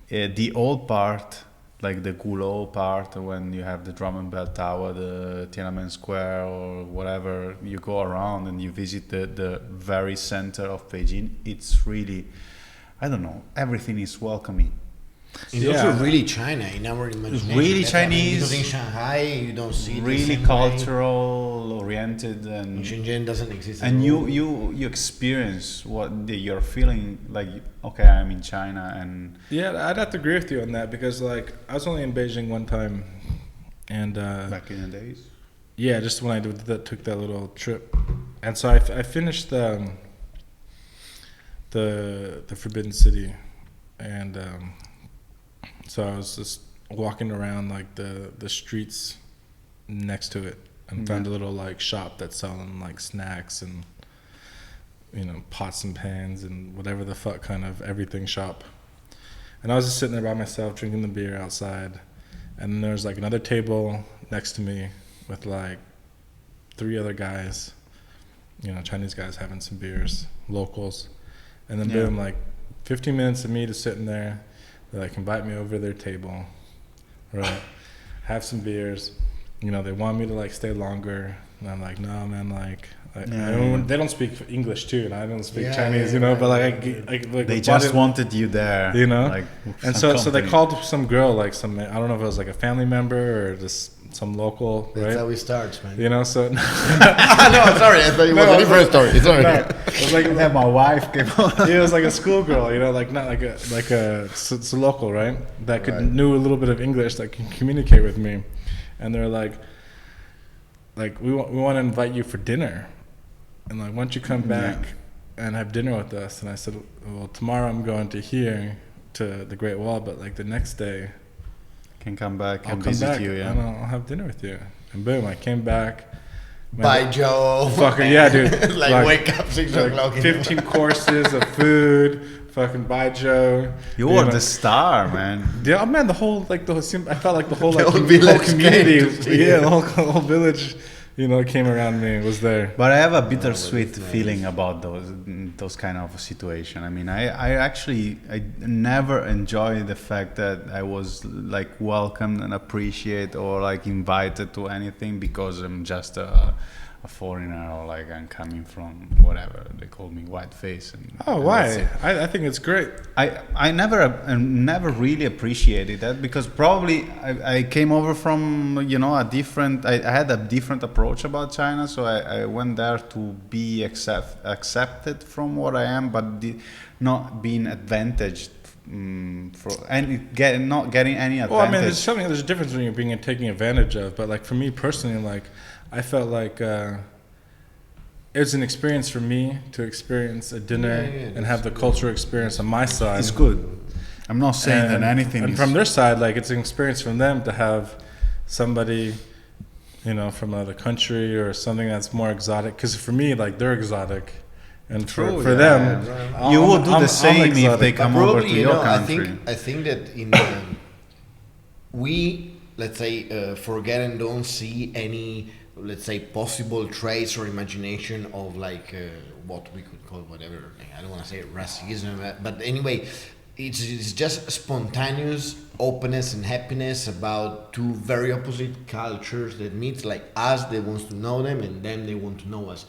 the old part, like the Gulou part, when you have the Drum and Bell Tower, the Tiananmen Square or whatever, you go around and you visit the very center of Beijing, it's really, I don't know, everything is welcoming. It's also really China in our imagination. Really That's what I mean, Chinese. because in Shanghai you don't see Really the same cultural oriented, way. and Shenzhen doesn't exist. at and all. you experience what you're feeling like. Okay, I'm in China, and Yeah, I'd have to agree with you on that because like I was only in Beijing one time, and back in the days. yeah, just when I took that little trip, and so I finished the Forbidden City, and so I was just walking around like the streets next to it, and found a little like shop that's selling like snacks and you know pots and pans and whatever the fuck kind of everything shop. And I was just sitting there by myself drinking the beer outside, and then there was like another table next to me with like 3 other guys, you know, Chinese guys having some beers, locals. And then boom, like 15 minutes of me just sitting there. They like invite me over to their table, right? Have some beers. You know, they want me to like stay longer. And I'm like, no, man, like they don't speak English too, and I don't speak Chinese, you know. But like They just wanted you there, you know. Like, And some so they company. called some girl, like some, I don't know if it was like a family member or just some local, That's right? how it starts, man. You know, so No, sorry, I thought it was a different story. Sorry. no, it was like Then my wife came on. it was like a schoolgirl, you know, like not like a it's a local, right? That could Right. knew a little bit of English that can communicate with me, and they're like we want to invite you for dinner, and like why don't you come back and have dinner with us? And I said, well, tomorrow I'm going to here to the Great Wall, but like the next day Can come back I'll and come visit back you, and yeah. I'll have dinner with you. And boom, I came back. By Joe. Fucking yeah, dude. like wake up 6 like o'clock. 15 courses of food. Fucking by Joe. You were know. the star, man. Yeah, man, the whole I felt like the whole The like whole whole village community, came to see yeah, you. the whole village, you know, came around me, was there. But I have a bittersweet feeling about those kind of situation. I mean, I never enjoy the fact that I was like welcomed and appreciated or like invited to anything because I'm just a foreigner or like I'm coming from whatever they call me white face. And Oh, and why? that's it. I think it's great. I never really appreciated that because probably I came over from, you know, I had a different approach about China, so I went there to be accepted from what I am, but not being advantaged not getting any advantage. Well, I mean, there's a difference when you're being taken advantage of, but like for me personally, like I felt like it was an experience for me to experience a dinner and have the cultural experience on my side. It's good. I'm not saying that anything and is from their side, like it's an experience from them to have somebody, you know, from another country or something that's more exotic. Because for me, like they're exotic, and True, for yeah, them, yeah. You would do the same if they come over to you your know, country. I think that in we, let's say, forget and don't see any, let's say, possible trace or imagination of like what we could call whatever. I don't want to say racism, but anyway, it's just spontaneous openness and happiness about two very opposite cultures that meet, like us. They want to know them, and them they want to know us.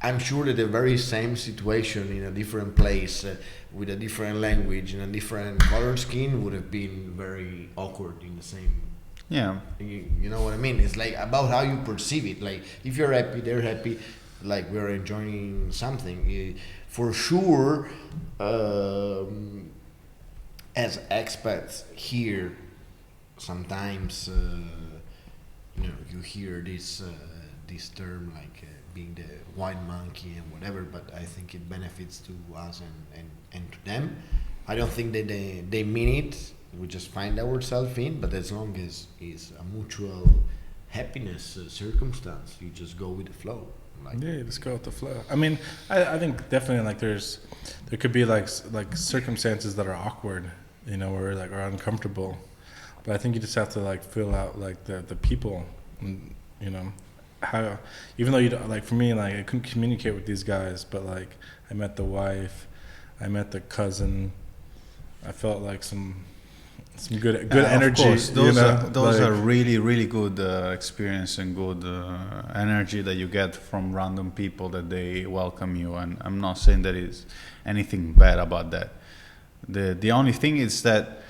I'm sure that the very same situation in a different place, with a different language and a different color skin, would have been very awkward in the same. Yeah. You know what I mean? It's like about how you perceive it. Like if you're happy, they're happy. Like we're enjoying something. For sure, as expats here, sometimes you know you hear this term like being the white monkey and whatever. But I think it benefits to us and to them. I don't think that they mean it. We just find ourselves in, but as long as it's a mutual happiness circumstance, you just go with the flow. Like, Yeah, just go with the flow. I mean, I think definitely like there could be like circumstances that are awkward, you know, or like are uncomfortable, but I think you just have to like feel out like the people, and, you know, how even though you don't, like for me like I couldn't communicate with these guys, but like I met the wife, I met the cousin, I felt like some good energy. Of course, those you know? those like, are really good experience and good energy that you get from random people that they welcome you. And I'm not saying that is anything bad about that. The only thing is that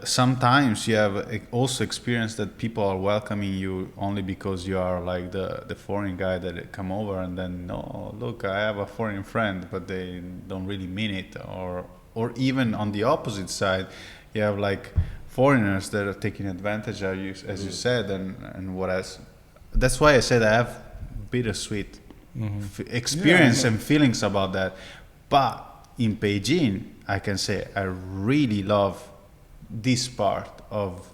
sometimes you have also experienced that people are welcoming you only because you are like the foreign guy that come over, and then no, look, I have a foreign friend, but they don't really mean it, or even on the opposite side, you have like foreigners that are taking advantage of you, as you said, and what else. That's why I said I have bittersweet experience and feelings about that. But in Beijing, I can say I really love this part of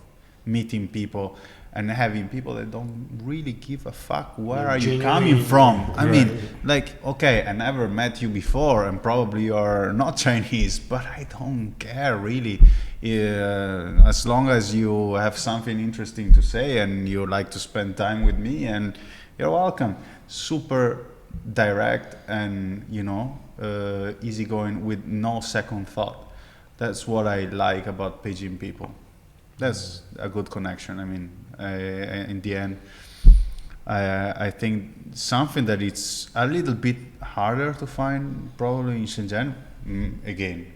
meeting people and having people that don't really give a fuck where are you coming from. I mean, like, okay, I never met you before and probably you're not Chinese, but I don't care really. As long as you have something interesting to say and you like to spend time with me, and you're welcome. Super direct and, you know, easygoing with no second thought. That's what I like about Beijing people. That's a good connection. I mean, in the end, I think something that it's a little bit harder to find probably in Shenzhen, again,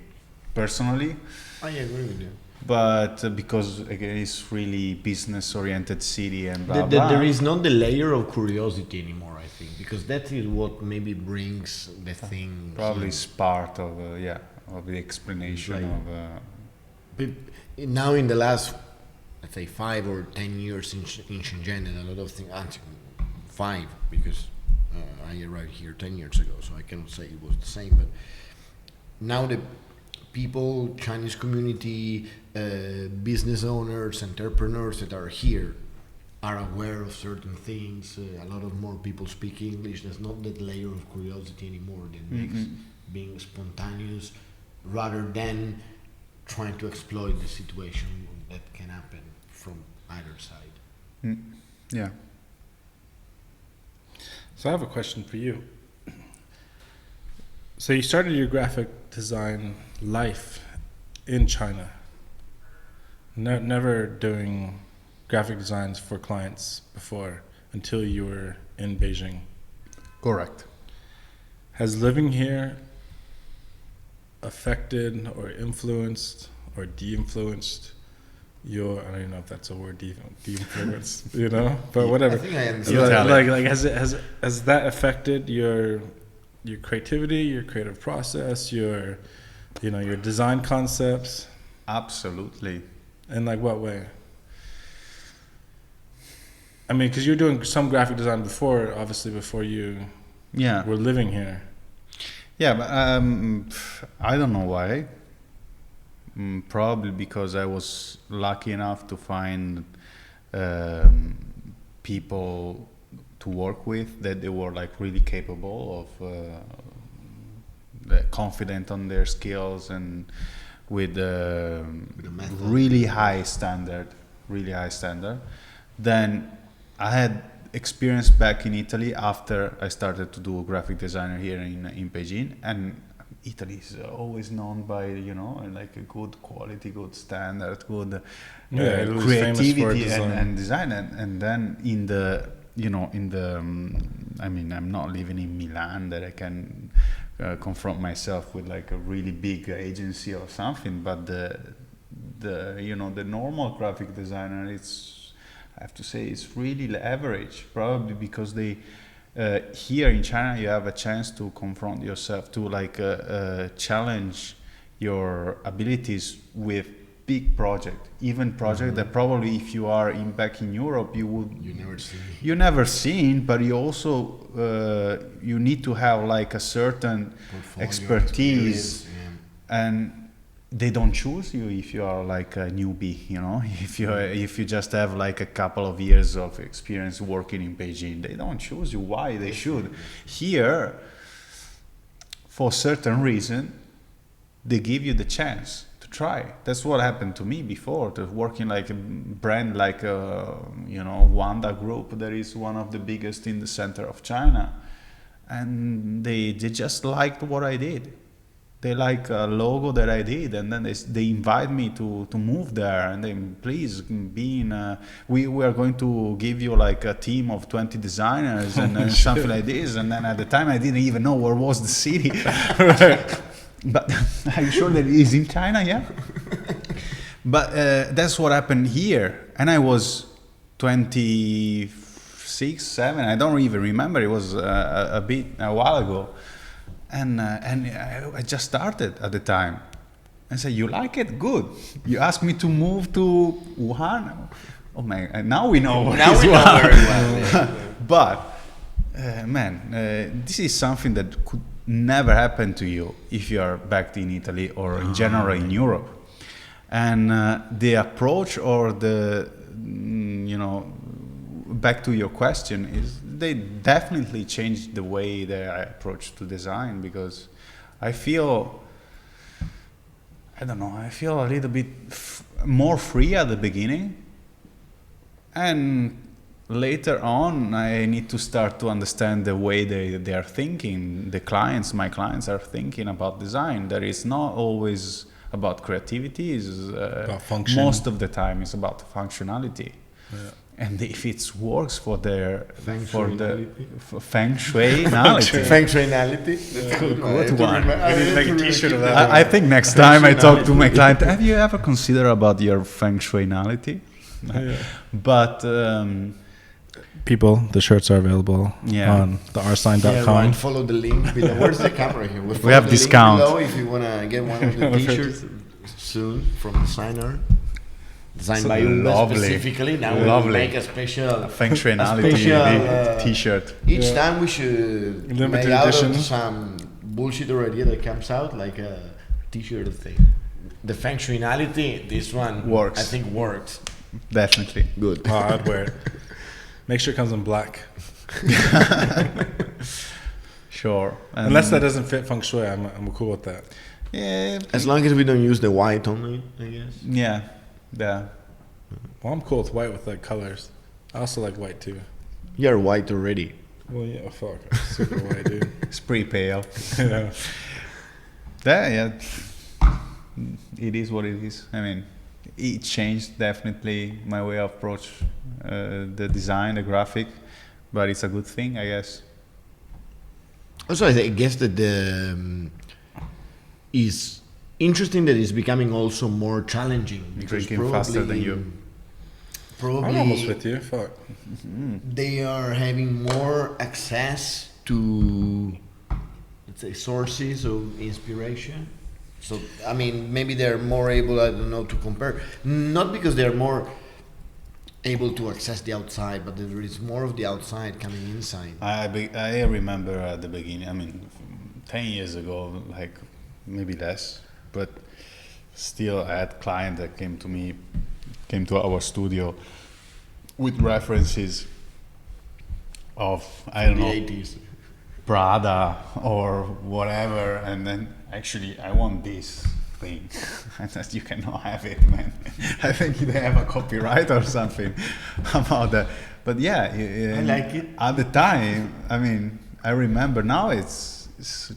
personally. I agree with you. But because, again, it's really business-oriented city and blah, blah. There is not the layer of curiosity anymore, I think, because that is what maybe brings the thing. Probably here. is part of, of the explanation Right. of... But now in the last, let's say, 5 or 10 years in Shenzhen, and a lot of things, 5, because I arrived here 10 years ago, so I cannot say it was the same, but now the people, Chinese community, business owners, entrepreneurs that are here are aware of certain things. A lot of more people speak English. There's not that layer of curiosity anymore that makes being spontaneous rather than trying to exploit the situation that can happen from either side. Yeah. So I have a question for you. So you started your graphic design life in China, never doing graphic designs for clients before until you were in Beijing. Correct. Has living here affected or influenced or de-influenced your, I don't even know if that's a word, de-influenced, you know, but whatever. I think I understand. Like has that affected your creativity, your creative process, your design concepts? Absolutely. In like what way? I mean, because you're doing some graphic design before, obviously before you were living here. Yeah, but I don't know why. Probably because I was lucky enough to find people to work with that they were like really capable of, confident on their skills and with really high standard. Then I had experience back in Italy after I started to do graphic designer here in Beijing, and Italy is always known by like a good quality, good standard, good creativity and design. And then in the I mean, I'm not living in Milan that I can confront myself with like a really big agency or something, but the normal graphic designer, I have to say it's really average, probably because they here in China you have a chance to confront yourself, to like challenge your abilities with big project, even project that probably if you are back in Europe you never seen, but you also you need to have like a certain Portfolio, expertise and they don't choose you if you are like a newbie, you know. If you just have like a couple of years of experience working in Beijing, they don't choose you. Why? They should. Here, for certain reason, they give you the chance to try. That's what happened to me before, to working like a brand like Wanda Group, that is one of the biggest in the center of China, and they just liked what I did. They like a logo that I did, and then they invite me to move there, and then please be in. We are going to give you like a team of 20 designers and something like this. And then at the time I didn't even know where was the city. But are you sure that it is in China? Yeah. But that's what happened here, and I was 26, 7. I don't even remember. It was a while ago. And I just started at the time. I said, "You like it? Good. You asked me to move to Wuhan. Oh my! Now we know. Now we know very well. Yeah. But this is something that could never happen to you if you are back in Italy or in general in Europe. And the approach or the back to your question is they definitely changed the way that I approach to design, because I feel a little bit more free at the beginning, and later on I need to start to understand the way they are thinking. My clients are thinking about design. That is not always about creativity, is about function. Most of the time it's about functionality. Yeah. And if it works for their feng shui-nality. Feng shui-nality. That's a good one. I need to make a t-shirt of that. I think next time I talk to my client, have you ever considered about your feng shui-nality? Yeah. But people, the shirts are available on the rsign.com. Yeah, right. Follow the link below. Where's the camera here? We have discount if you want to get one of the t-shirts soon from Designer. Designed by Uwe specifically. Now we will make a special feng shui-nality t-shirt. Each time we should limited make out edition. of some bullshit idea that comes out, like a t-shirt thing. The feng shui-nality, this one works. I think works. Definitely. Good. Oh, I'd wear it. Make sure it comes in black. Sure. Unless that doesn't fit feng shui, I'm cool with that. Yeah. As long as we don't use the white only, I guess. Yeah. Yeah. Well, I'm cool with white with like colors. I also like white too. You're white already. Well, yeah, fuck. I'm super white, dude. It's pretty pale. Yeah. Yeah. It is what it is. I mean, it changed definitely my way of approach the design, the graphic, but it's a good thing, I guess. Also, I guess that the is interesting that it's becoming also more challenging. Drinking faster than you. Probably I'm almost with you. Fuck. They are having more access to, let's say, sources of inspiration. So, I mean, maybe they're more able, I don't know, to compare. Not because they're more able to access the outside, but there is more of the outside coming inside. I remember at the beginning, I mean, 10 years ago, like maybe less, but still I had clients that came to our studio with references of, I don't know, 80s. Prada or whatever, and then actually I want this thing. And that you cannot have it, man. I think they have a copyright or something about that. But yeah, I like it. At the time, I mean, I remember now it's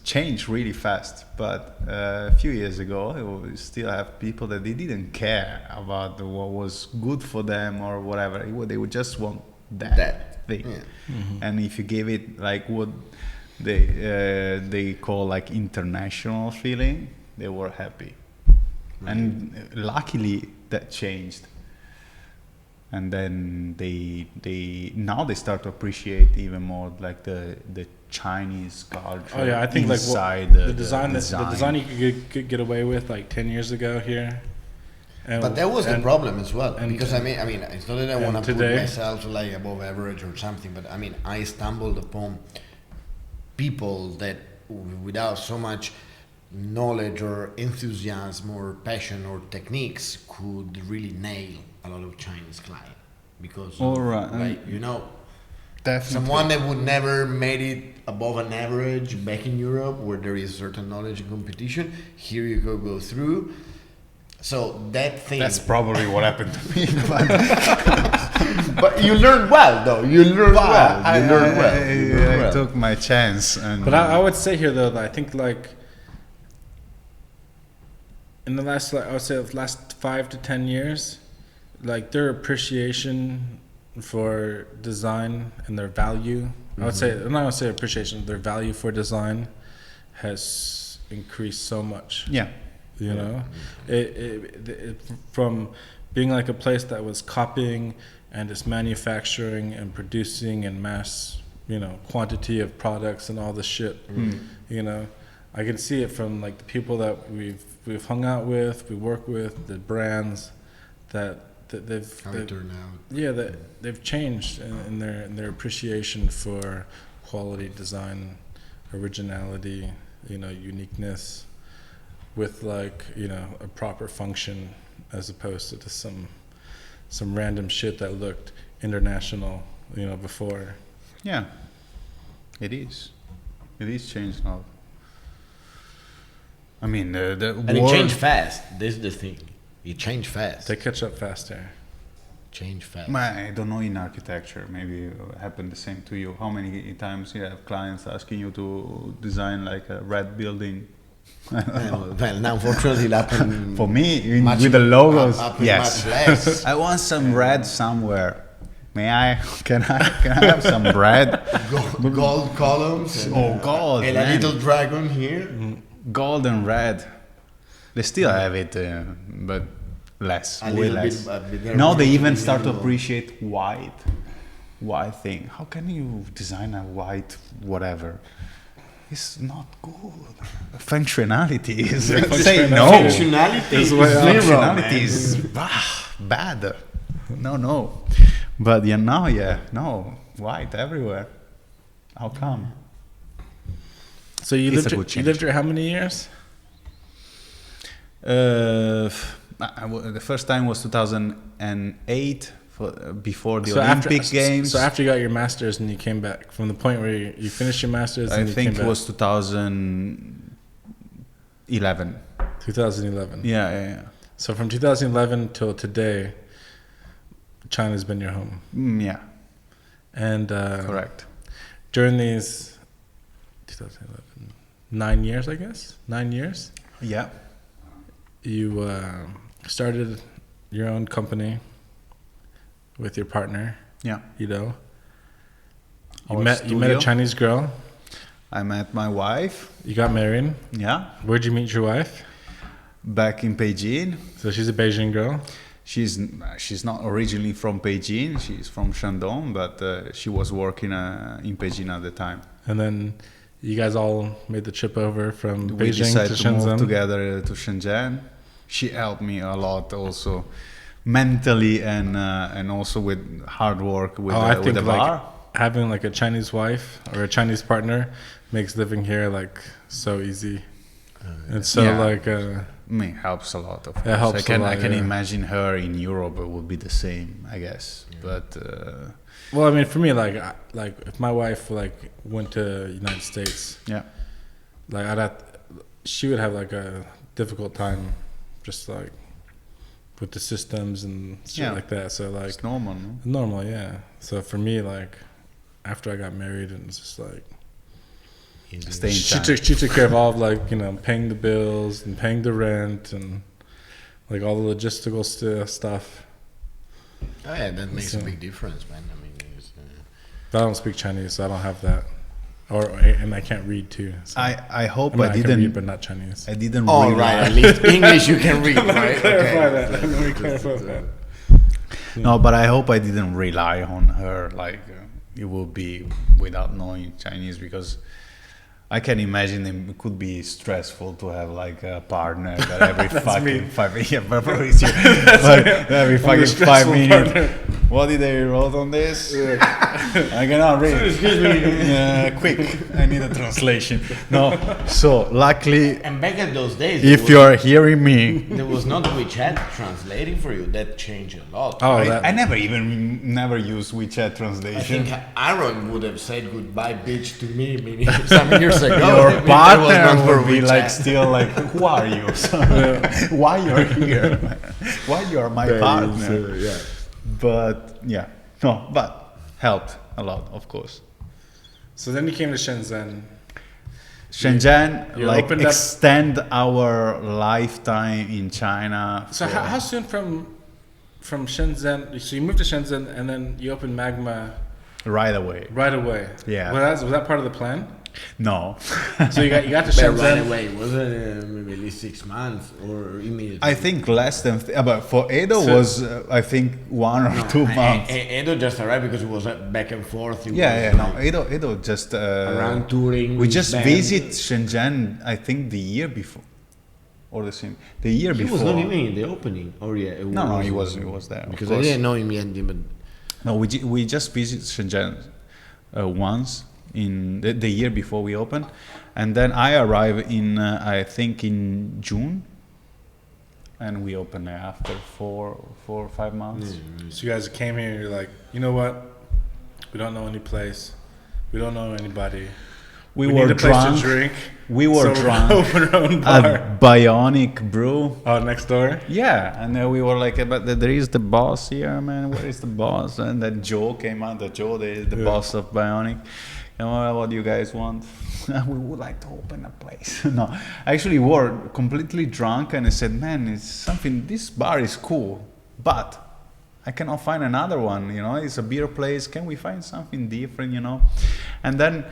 changed really fast, but a few years ago we still have people that they didn't care about what was good for them or whatever. They would just want that thing. Yeah. Mm-hmm. And if you give it like what they call like international feeling, they were happy. Right. And luckily that changed. And then they start to appreciate even more like the Chinese culture. Oh yeah, I think like the design you could get away with like 10 years ago here. But that was the problem as well, because I mean, it's not that I want to put myself like above average or something, but I mean, I stumbled upon people that without so much knowledge or enthusiasm or passion or techniques could really nail a lot of Chinese client, because All right. like, you know, Definitely. someone that would never made it above an average back in Europe where there is certain knowledge and competition, here you go through. So that thing. That's probably what happened to me. But you learn well, though. You learn well. You learn well. You learn I well. took my chance. And But I would say here though that I think like in the last, like, I would say the last 5 to 10 years, like their appreciation for design and their value, I would say, I'm not gonna say appreciation, their value for design has increased so much. yeah. You know, it from being like a place that was copying and just manufacturing and producing in mass, you know, quantity of products and all this shit. You know, I can see it from like the people that we've hung out with, we work with, the brands that they've How it turned out. yeah, that they've changed in their appreciation for quality, design, originality, you know, uniqueness, with like, you know, a proper function as opposed to just some random shit that looked international, you know, before. Yeah. It is. It is changed now. I mean, the And it world- changed fast. This is the thing. It changed fast. They catch up faster. Change fast. I don't know in architecture. Maybe it happened the same to you. How many times you have clients asking you to design like a red building? Well, now unfortunately it happened For me, much- with the logos, up yes. much less. I want some red somewhere. May I? Can I have some red? gold columns. And, Oh, gold, And man. a little dragon here. Gold and red. They still have it, but less, A way little less. bit, they're Now they more even start to minimal. appreciate white. White thing. How can you design a white whatever? It's not good. Functionality is say no. Functionality is way off. zero, Functionality man. is bad. No. But yeah, now no white everywhere. How come? So you It's a lived good you lived here how many years? The first time was 2008 before the Olympic Games. So after you got your master's and you came back, from the point where you finished your master's, I and you think came it back, was 2011. 2011. Yeah. So from 2011 till today, China's been your home. Yeah, And correct. during these 2011, 9 years, I guess, 9 years, Yeah. you started your own company with your partner, Yeah. you know. You Our met studio. a Chinese girl. I met my wife. You got married. Yeah. Where'd you meet your wife? Back in Beijing. So she's a Beijing girl. She's not originally from Beijing. She's from Shandong, but she was working in Beijing at the time. And then you guys all made the trip over from We Beijing decided to to move Shenzhen. together to Shenzhen. She helped me a lot also mentally and also with hard work with I with think the like bar. having like a Chinese wife or a Chinese partner makes living here like so easy. And so Yeah. like Helps a lot. Of course. helps I can a lot, I can yeah. imagine her in Europe. It would be the same, I guess. But well, I mean, for me, like if my wife like went to United States, yeah, like she would have like a difficult time, just like with the systems and shit Yeah. like that. So like it's normal. No? normal, yeah. So for me, like after I got married, and it's just like Stay in she China. took care of all of like, you know, paying the bills and paying the rent and like all the logistical stuff. Oh, yeah, that makes a So- big difference, man. I mean, it's, But I don't speak Chinese, so I don't have that. And I can't read too. So. I hope I mean, I I can didn't. read, but not Chinese. I didn't. oh, rely- right. At least English you can read, right? Clarify Okay. that. Let me clarify that. No, but I hope I didn't rely on her. Like it would be without knowing Chinese, because I can imagine it could be stressful to have like a partner that every fucking me. 5 yeah, probably it's you. But every I'm the fucking 5 stressful minutes. partner. What did they wrote on this? I cannot read. Excuse me. Quick, I need a translation. No, so luckily, And back in those days, if you are hearing me, there was not WeChat translating for you. That changed a lot. Oh, I never used WeChat I translation. think Aaron would have said goodbye, bitch, to me maybe some years ago. Your Maybe that was not partner for would be WeChat. like still like, who are you? Why you're here? Why you are my partner? yeah. But yeah, no, but helped a lot, of course. So then you came to Shenzhen. Shenzhen, You like opened up- extend our lifetime in China. So for- how soon from Shenzhen? So you moved to Shenzhen and then you opened Magma right away? right away. Yeah. Was that part of the plan? No, So you got to But right Shenzhen. away, was it maybe at least 6 months or immediately? I think less than. But for Edo So- was I think 1 or 2 months. Edo just arrived because it was back and forth. It Yeah, was no, like Edo just around touring. We with just band. visit Shenzhen. I think the year before, or the same. The year He before. was not even in the opening, or yeah. No, he was there. of Because I course. didn't know him yet. But No, we just visited Shenzhen once in the year before we opened, and then I arrived in I think in June, and we opened there after 4 or 5 months. So you guys came here and you're like, you know what? We don't know any place. We don't know anybody. We need were a place drunk. to drink. We were so drunk We're gonna open our own bar. at Bionic Brew. Oh, next door. Yeah, and then we were like, but there is the boss here, man. Where is the boss? And then Joe came out. Joe, the boss of Bionic. You know, what do you guys want? We would like to open a place. No, actually, we were completely drunk, and I said, man, it's something. This bar is cool, but I cannot find another one. You know, it's a beer place. Can we find something different? You know, and then,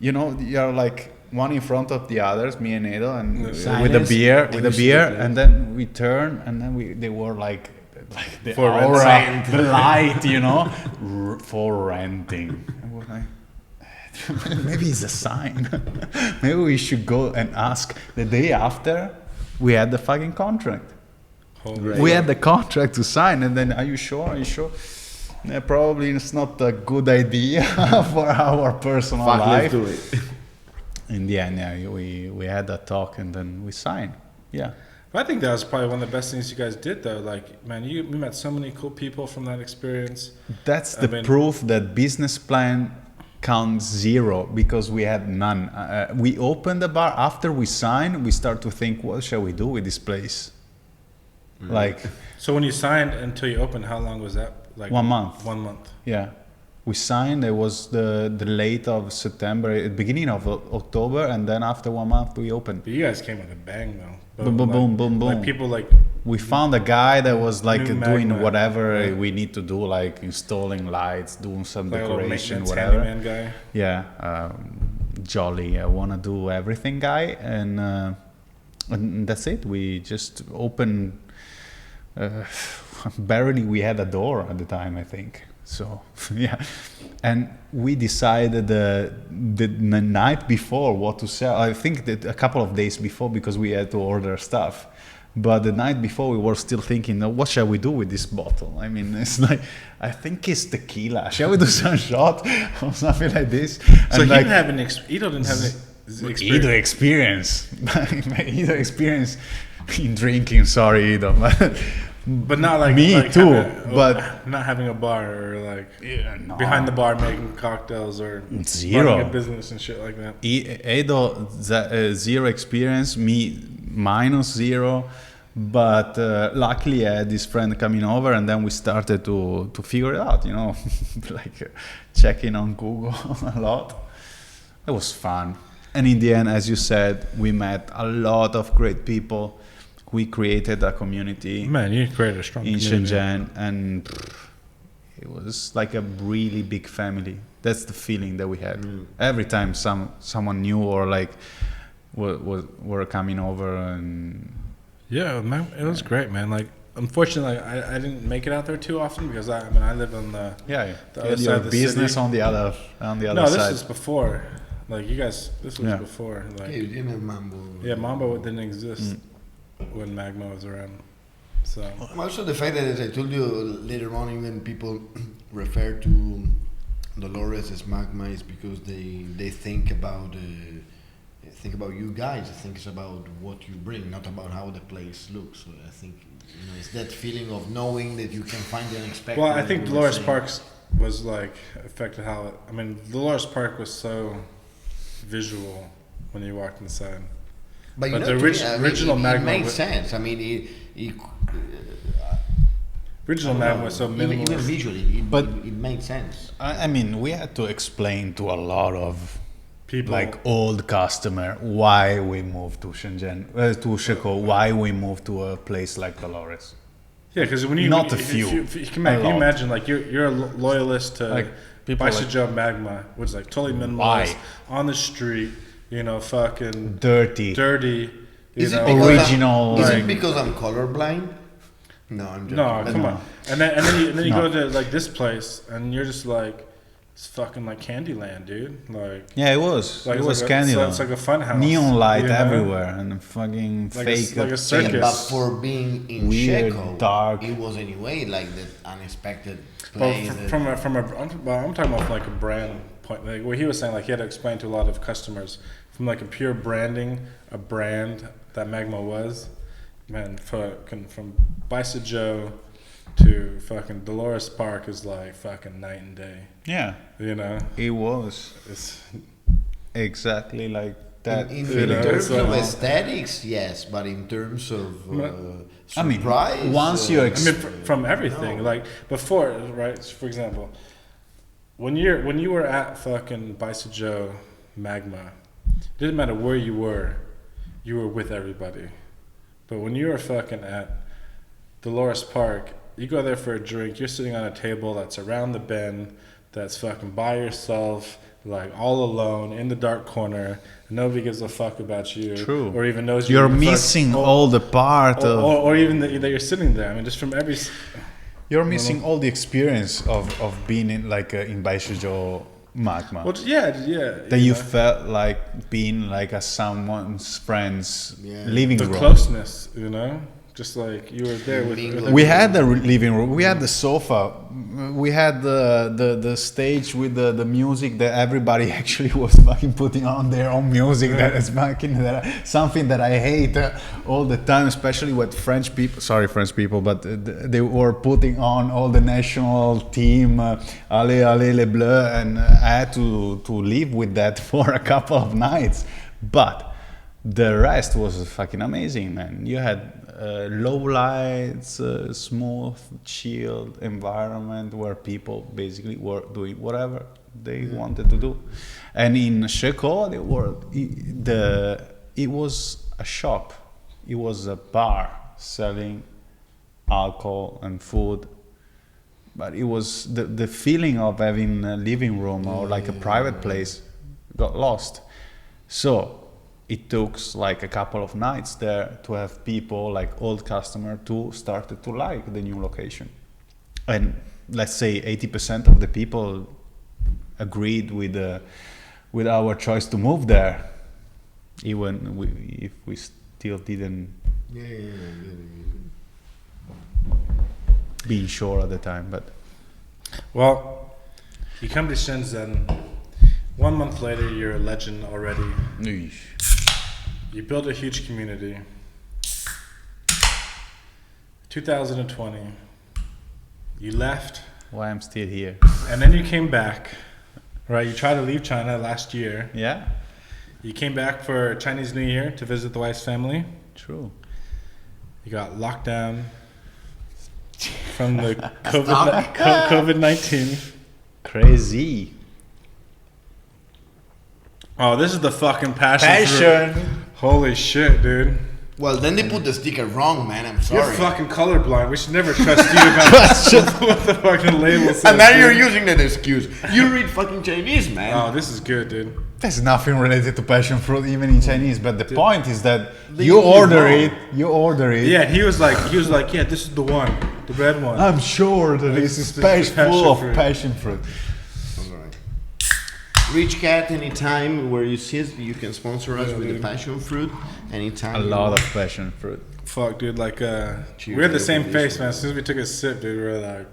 you know, you're like one in front of the others, me and Edo, and with a Silence, beer, and with we a see beer, the place. and then we turn, and then they were like the For rent. aura, the light, you know, for renting. And we're like, maybe it's a sign. Maybe we should go and ask. The day after, we had the fucking contract. Holy We had the contract to sign, and then, are you sure? Are you sure? Probably it's not a good idea for our personal fuck, life. let's do it. In the end, yeah, we had that talk, and then we signed. Yeah. But I think that was probably one of the best things you guys did, though. Like, man, we met so many cool people from that experience. That's I the mean- proof that business plan counts zero, because we had none. We opened the bar after we signed. We start to think, what shall we do with this place? Like, So when you signed until you opened, how long was that? Like 1 month. 1 month. yeah, we signed. It was the late of September, beginning of October, and then after 1 month we opened. But you guys came with a bang, though. Boom, boom, boom, boom, boom. Like people like We found a guy that was like New doing Magma. whatever Yeah. we need to do, like installing lights, doing some a little decoration, maintenance whatever. handyman guy. Yeah, jolly. I want to do everything, guy, and that's it. We just opened. Barely we had a door at the time, I think. So yeah, and we decided the night before what to sell. I think that a couple of days before, because we had to order stuff. But the night before, we were still thinking, "Oh, what shall we do with this bottle?" I mean, it's like, I think it's tequila. Shall we do some shot or something like this? So And he like, didn't have any. Ito didn't have any Either experience. either experience in drinking. Sorry, Ido. But not like Me like too, having but- not having a bar or like no. behind the bar making cocktails or Zero. running a business and shit like that. Edo, zero experience, me minus zero. But luckily, I had this friend coming over, and then we started to figure it out, you know, like checking on Google a lot. It was fun. And in the end, as you said, we met a lot of great people. We created a community Man, you created a strong in community. Shenzhen, and it was like a really big family. That's the feeling that we had. Every time someone new or like were coming over, and Yeah, man, it was great, man. Like, unfortunately, I didn't make it out there too often because I live on the. yeah, The you other had side your of the business city. on the other No, this side. is before. Like you guys, this was Yeah. before. Like, You didn't have Mambo. yeah, Mambo didn't exist when Magma was around. So Also, the fact that, as I told you later on, even people refer to Dolores as magma is because they think about you guys. I think it's about what you bring, not about how the place looks. So I think it's that feeling of knowing that you can find the unexpected. well, I think like we were Dolores saying. Parks was like affected how. I mean, Dolores Park was so visual when you walked inside. But, But know, the to me, I mean, original it magma makes was- sense. I mean, Original magma was so even minimalist. visually, But- it made sense. I mean, we had to explain to a lot of People like old customer why we moved to Shenzhen, to Shekou, why we moved to a place like Dolores. Yeah, because when you Not a if few, you a can lot. imagine like you're a loyalist to Like, people Baijiu Magma, which is like totally minimalist Why? on the street, fucking Dirty. dirty. Is it because- because Original, Is like- it because I'm colorblind? No, I'm joking. No, But come on. And then you No. go to like this place, and you're just like, it's fucking like Candyland, dude. Like, Yeah, it was. like It was like Candyland. it's like a fun house. Neon light you know? everywhere and fucking Like a- fake. like a Yeah, circus. but for being in Weird, Shekou, dark. it was anyway like that unexpected Well, place. that- I'm talking about from like a brand point. Like what he was saying, like he had to explain to a lot of customers from like a pure branding, a brand that Magma was. Man, fucking from Baijiu to fucking Dolores Park is like fucking night and day. Yeah, You know, it was it's exactly like that. in you know, terms it's of like- aesthetics, yes, but in terms of I mean, surprise, once you I mean, from everything. No. Like before, right? For example, when you were at fucking Baijiu Magma, it didn't matter where you were with everybody. But when you were fucking at Dolores Park, you go there for a drink. You're sitting on a table that's around the bend, that's fucking by yourself, like all alone in the dark corner. And nobody gives a fuck about you, True. or even knows you. You're Fuck- missing or- all the part of. or even that you're sitting there. I mean, just from every. You're missing all the experience of being in like in Baijiu Magma. Well, yeah. That you know, felt like being like a someone's friend's Yeah. living the room. closeness, just like you were there with. Being with We had the living room. We had the sofa. We had the stage with the music that everybody actually was fucking putting on their own music. That is fucking something that I hate all the time, especially with French people. Sorry, French people, but they were putting on all the national team, Allez, allez les bleus, and I had to live with that for a couple of nights. But the rest was fucking amazing, man. You had low lights, smooth, chilled environment where people basically were doing whatever they wanted to do. And in Shekou, it was a shop. It was a bar selling alcohol and food. But it was the feeling of having a living room or like a private place got lost. So it took like a couple of nights there to have people like old customer to started to like the new location. And let's say 80% of the people agreed with our choice to move there, even if we still didn't be sure at the time. But Well, you come to Shenzhen. 1 month later, you're a legend already. You build a huge community. 2020, you left, why I'm still here? and then you came back. Right, you tried to leave China last year. Yeah, You came back for Chinese New Year to visit the wife's family. true. You got locked down from the COVID-19. Crazy. Oh, this is the fucking passion fruit. Holy shit, dude. Well, then they put the sticker wrong, man. I'm You're sorry. fucking colorblind. We should never trust you about what the fucking label says. And now dude. you're using that excuse. You read fucking Chinese, man. Oh, this is good, dude. There's nothing related to passion fruit even in Chinese, but the point is that They you use it order wrong. it. Yeah, he was like, yeah, this is the one, the red one. I'm sure that this is This is full of passion fruit. passion fruit. Alright. Rich Cat, anytime where you sit, you can sponsor us with the passion fruit. Anytime. A lot of passion fruit. Fuck, dude, like, Cheers, we had the same everybody. face, man. As soon as we took a sip, dude, we were like,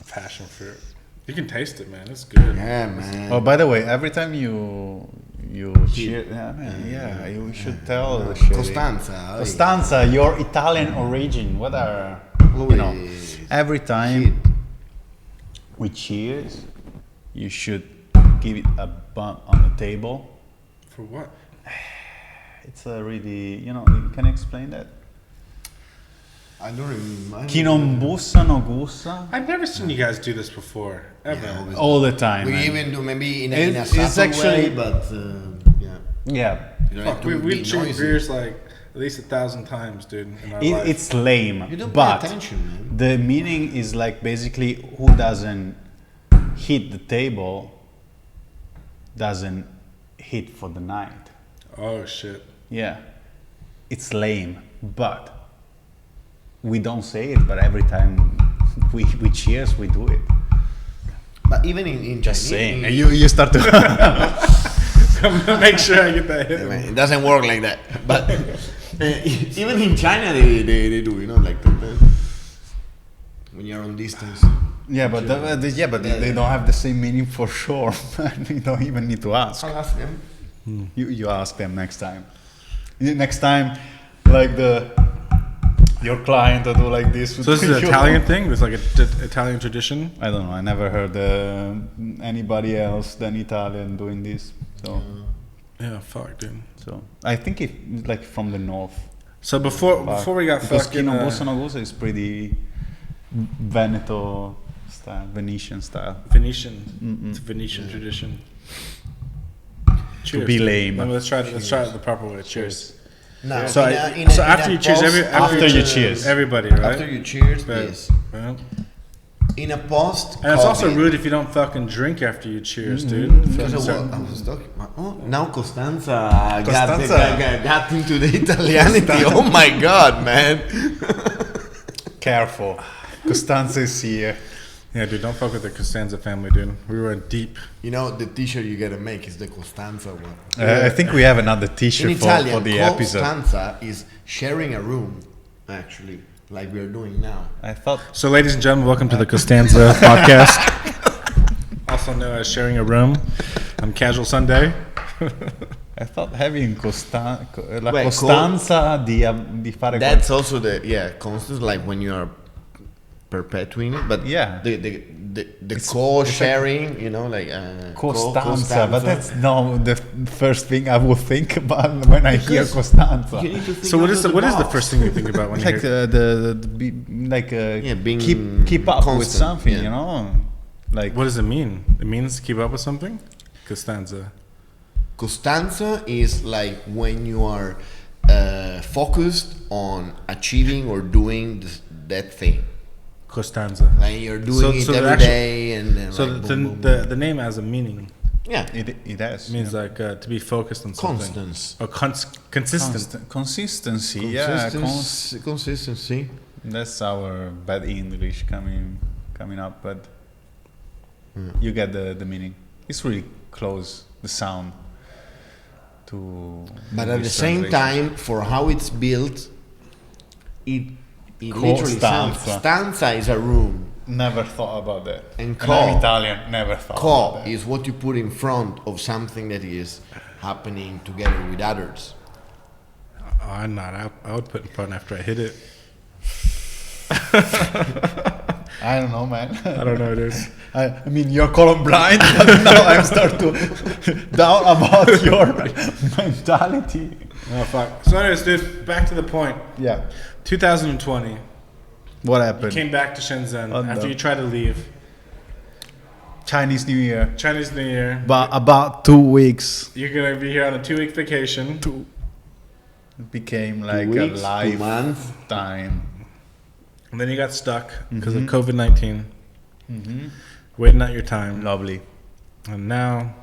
passion fruit. You can taste it, man. It's good. Yeah, man. Oh, by the way, every time you cheer, you should tell Sherry. Costanza. Costanza, your Italian origin. What are you know? Always. Every time we cheers, you should give it a bump on the table. For what? It's a really, can you explain that? I don't remember. Chi non bussa no gussa. I've never seen you guys do this before, ever. Yeah, always. All the time. We man. even do maybe in a It's subtle actually- way, but yeah. Yeah. You don't Fuck, have to we be drink noisy. beers like at least 1,000 times, dude, in our life. It's lame. You don't but pay attention, man. the meaning is like basically who doesn't hit the table doesn't hit for the night. Oh, shit. Yeah. It's lame, but we don't say it, but every time we cheers, we do it. But even in Just Chinese, saying. You start to. Make sure I get that Yeah, hit. man, it doesn't work like that. But even in China, they do, like that. When you're on distance. Yeah, but they don't have the same meaning for sure. You don't even need to ask. I'll ask them. You ask them next time. Next time, like your client will do like this. So this is an you. Italian thing? This is like an Italian tradition? I don't know. I never heard anybody else than Italian doing this. So, Yeah, fuck, dude. I think it like from the north. So before we got because fucking... Chino Busso no Gusto is pretty Veneto style, Venetian style. Venetian. It's a Venetian tradition. Cheers. be dude. lame. Let's try it the proper way. Cheers. No, So, after you cheers, After you cheers. everybody, right? After you cheers, But- yes. well, In a post. and it's also rude if you don't fucking drink after you cheers, dude. Because So- I was talking. Oh, now Costanza, Costanza. got into the Italianity. Oh my god, man! Careful. Costanza is here. Yeah, dude, don't fuck with the Costanza family, dude. We were in deep. You know the T-shirt you gotta make is the Costanza one. I think we have another In T-shirt Italian, for the episode. Costanza is sharing a room, actually, like we're doing now. I thought So, ladies and gentlemen, welcome to the Costanza podcast. Also known as Sharing a Room on Casual Sunday. having la Beh, costanza di fare That's also the constant, like when you are perpetuating it, but Yeah. the co-sharing, like Costanza, but that's not the first thing I would think about when I hear Because Costanza. You need to think So, what out is of the box. first thing you think about when you Like hear... being keep up with constant, something, yeah. Like What does it mean? It means keep up with something? Costanza. Costanza is like when you are focused on achieving or doing that thing. Costanza. Like you're doing it the every actual- day, and then So like the, boom, boom, the name has a meaning. yeah, it has. It means like to be focused on something. constance, Or consistent. Consistency. consistency. That's our bad English coming up, but you get the meaning. It's really close, the sound to. But at the this same translation. time, for how it's built, it literally sounds. Costanza. Stanza is a room. Never thought about that. And I'm Italian. Never thought about Co that. is what you put in front of something that is happening together with others. Oh, I'm not. I would put in front after I hit it. I don't know, man. I don't know, dude. I mean, you're colorblind, but now I'm start to doubt about your mentality. Oh, fuck. So anyways, dude, back to the point. Yeah. 2020. What happened? Came back to Shenzhen Oh, after no. you tried to leave. Chinese New Year. Chinese New Year. But about 2 weeks, You're going to be here on a 2-week vacation. it became like weeks, a 2 months. lifetime. And then you got stuck because of COVID-19. Waiting out your time. Lovely. And now...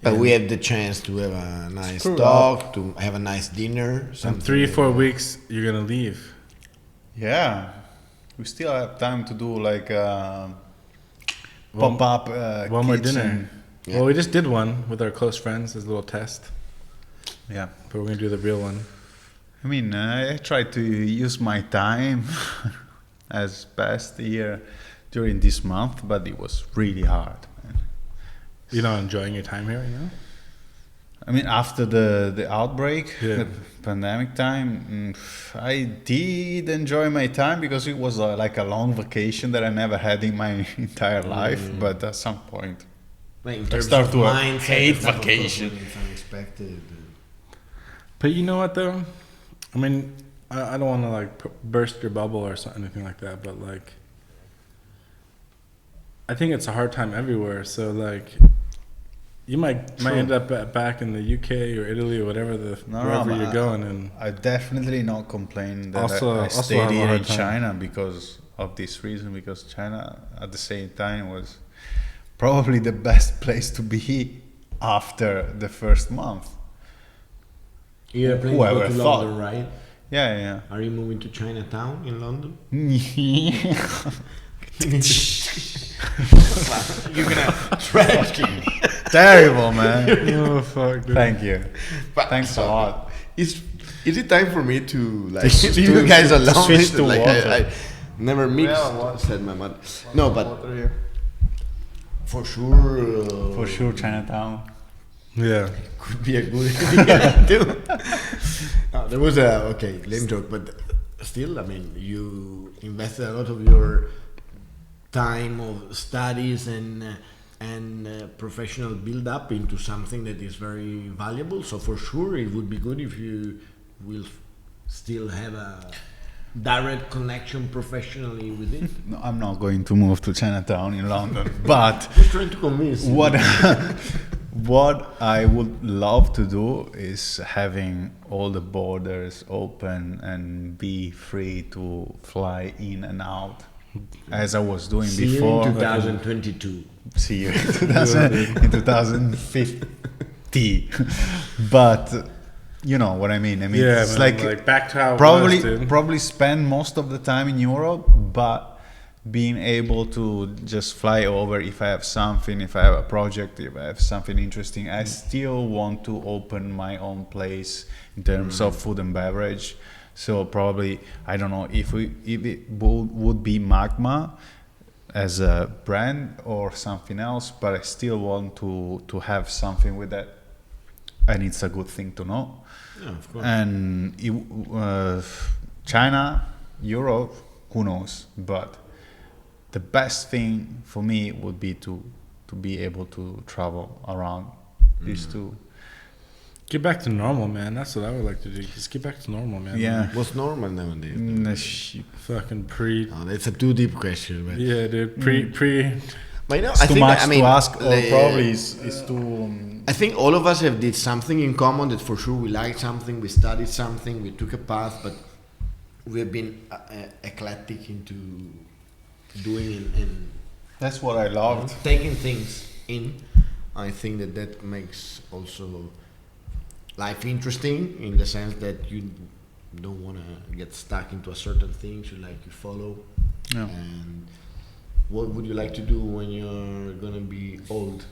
But we had the chance to have a nice Screw talk, to have a nice dinner. in Something 3 or that- 4 weeks, you're going to leave. Yeah. We still have time to do like One- pop-up one more kitchen. dinner. Yeah. Well, we just did one with our close friends as a little test, Yeah. but we're gonna do the real one. I mean, I try to use my time as best here during this month, but it was really hard, man. You're not enjoying your time here right now? I mean, after the outbreak, Yeah. the pandemic time, I did enjoy my time because it was like a long vacation that I never had in my entire life. But at some point, Like, in I terms start of to mindset hate and stuff, of course, vacation. when it's unexpected. But you know what though? I mean, I don't want to like burst your bubble or anything like that, but like, I think it's a hard time everywhere. So like, you might end up back in the UK or Italy or whatever wherever but you're going, and I definitely not complain that Also- I also stayed have a here hard in time. China because of this reason. Because China, at the same time, was probably the best place to be after the first month. You're planning to go Whoever to thought. London, right? Yeah, Are you moving to Chinatown in London? yeah. You're gonna trash me. Terrible, man. oh fuck, dude. Thank you. But- Thanks a lot. Is it time for me to like To- leave you guys alone? switch to like water. I never mixed, said my mother. No, but for sure, For sure, Chinatown. Yeah. could be a good idea too. No, there was a lame joke, but still, I mean, you invested a lot of your time of studies and professional build up into something that is very valuable. So for sure, it would be good if you will still have a direct connection professionally with it. No, I'm not going to move to Chinatown in London, but Just trying to convince you. what I would love to do is having all the borders open and be free to fly in and out, as I was doing See you before. in 2022. See you in 2050. But you know what I mean. I mean, Yeah, it's man, like back to how it probably was, dude. probably spend most of the time in Europe, but being able to just fly over if I have something, if I have a project, if I have something interesting. I still want to open my own place in terms of food and beverage. So probably, I don't know if it would be Magma as a brand or something else, but I still want to have something with that, and it's a good thing to know. Yeah, of course. And China, Europe, who knows? But the best thing for me would be to be able to travel around these two. Get back to normal, man. That's what I would like to do. Just get back to normal, man. Yeah. What's normal nowadays? Fucking pre. Oh, that's a too deep question, man. Yeah, dude. Pre. But you know, It's I too think much I mean, to ask, or the- probably is too. I think all of us have did something in common that for sure we liked something, we studied something, we took a path, but we have been eclectic into doing and That's what I loved. taking things in. I think that makes also life interesting in the sense that you don't want to get stuck into a certain things. You follow. Yeah. And what would you like to do when you're gonna be old?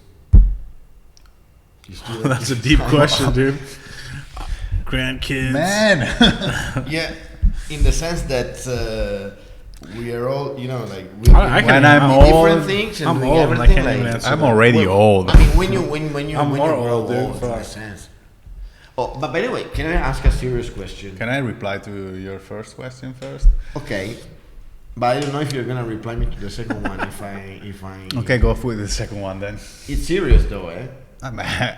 You still That's a deep question, dude. Grandkids. Man, Yeah, in the sense that we are all, we I can- when I'm do different old, things and I'm doing old and I everything. can't even answer I'm that. already old. I mean, when you I'm when more you grow old, dude, old, in fuck. a sense. Oh, but by the way, can I ask a serious question? Can I reply to your first question first? Okay, but I don't know if you're gonna reply me to the second one. If I Okay, go with the second one then. It's serious though, eh?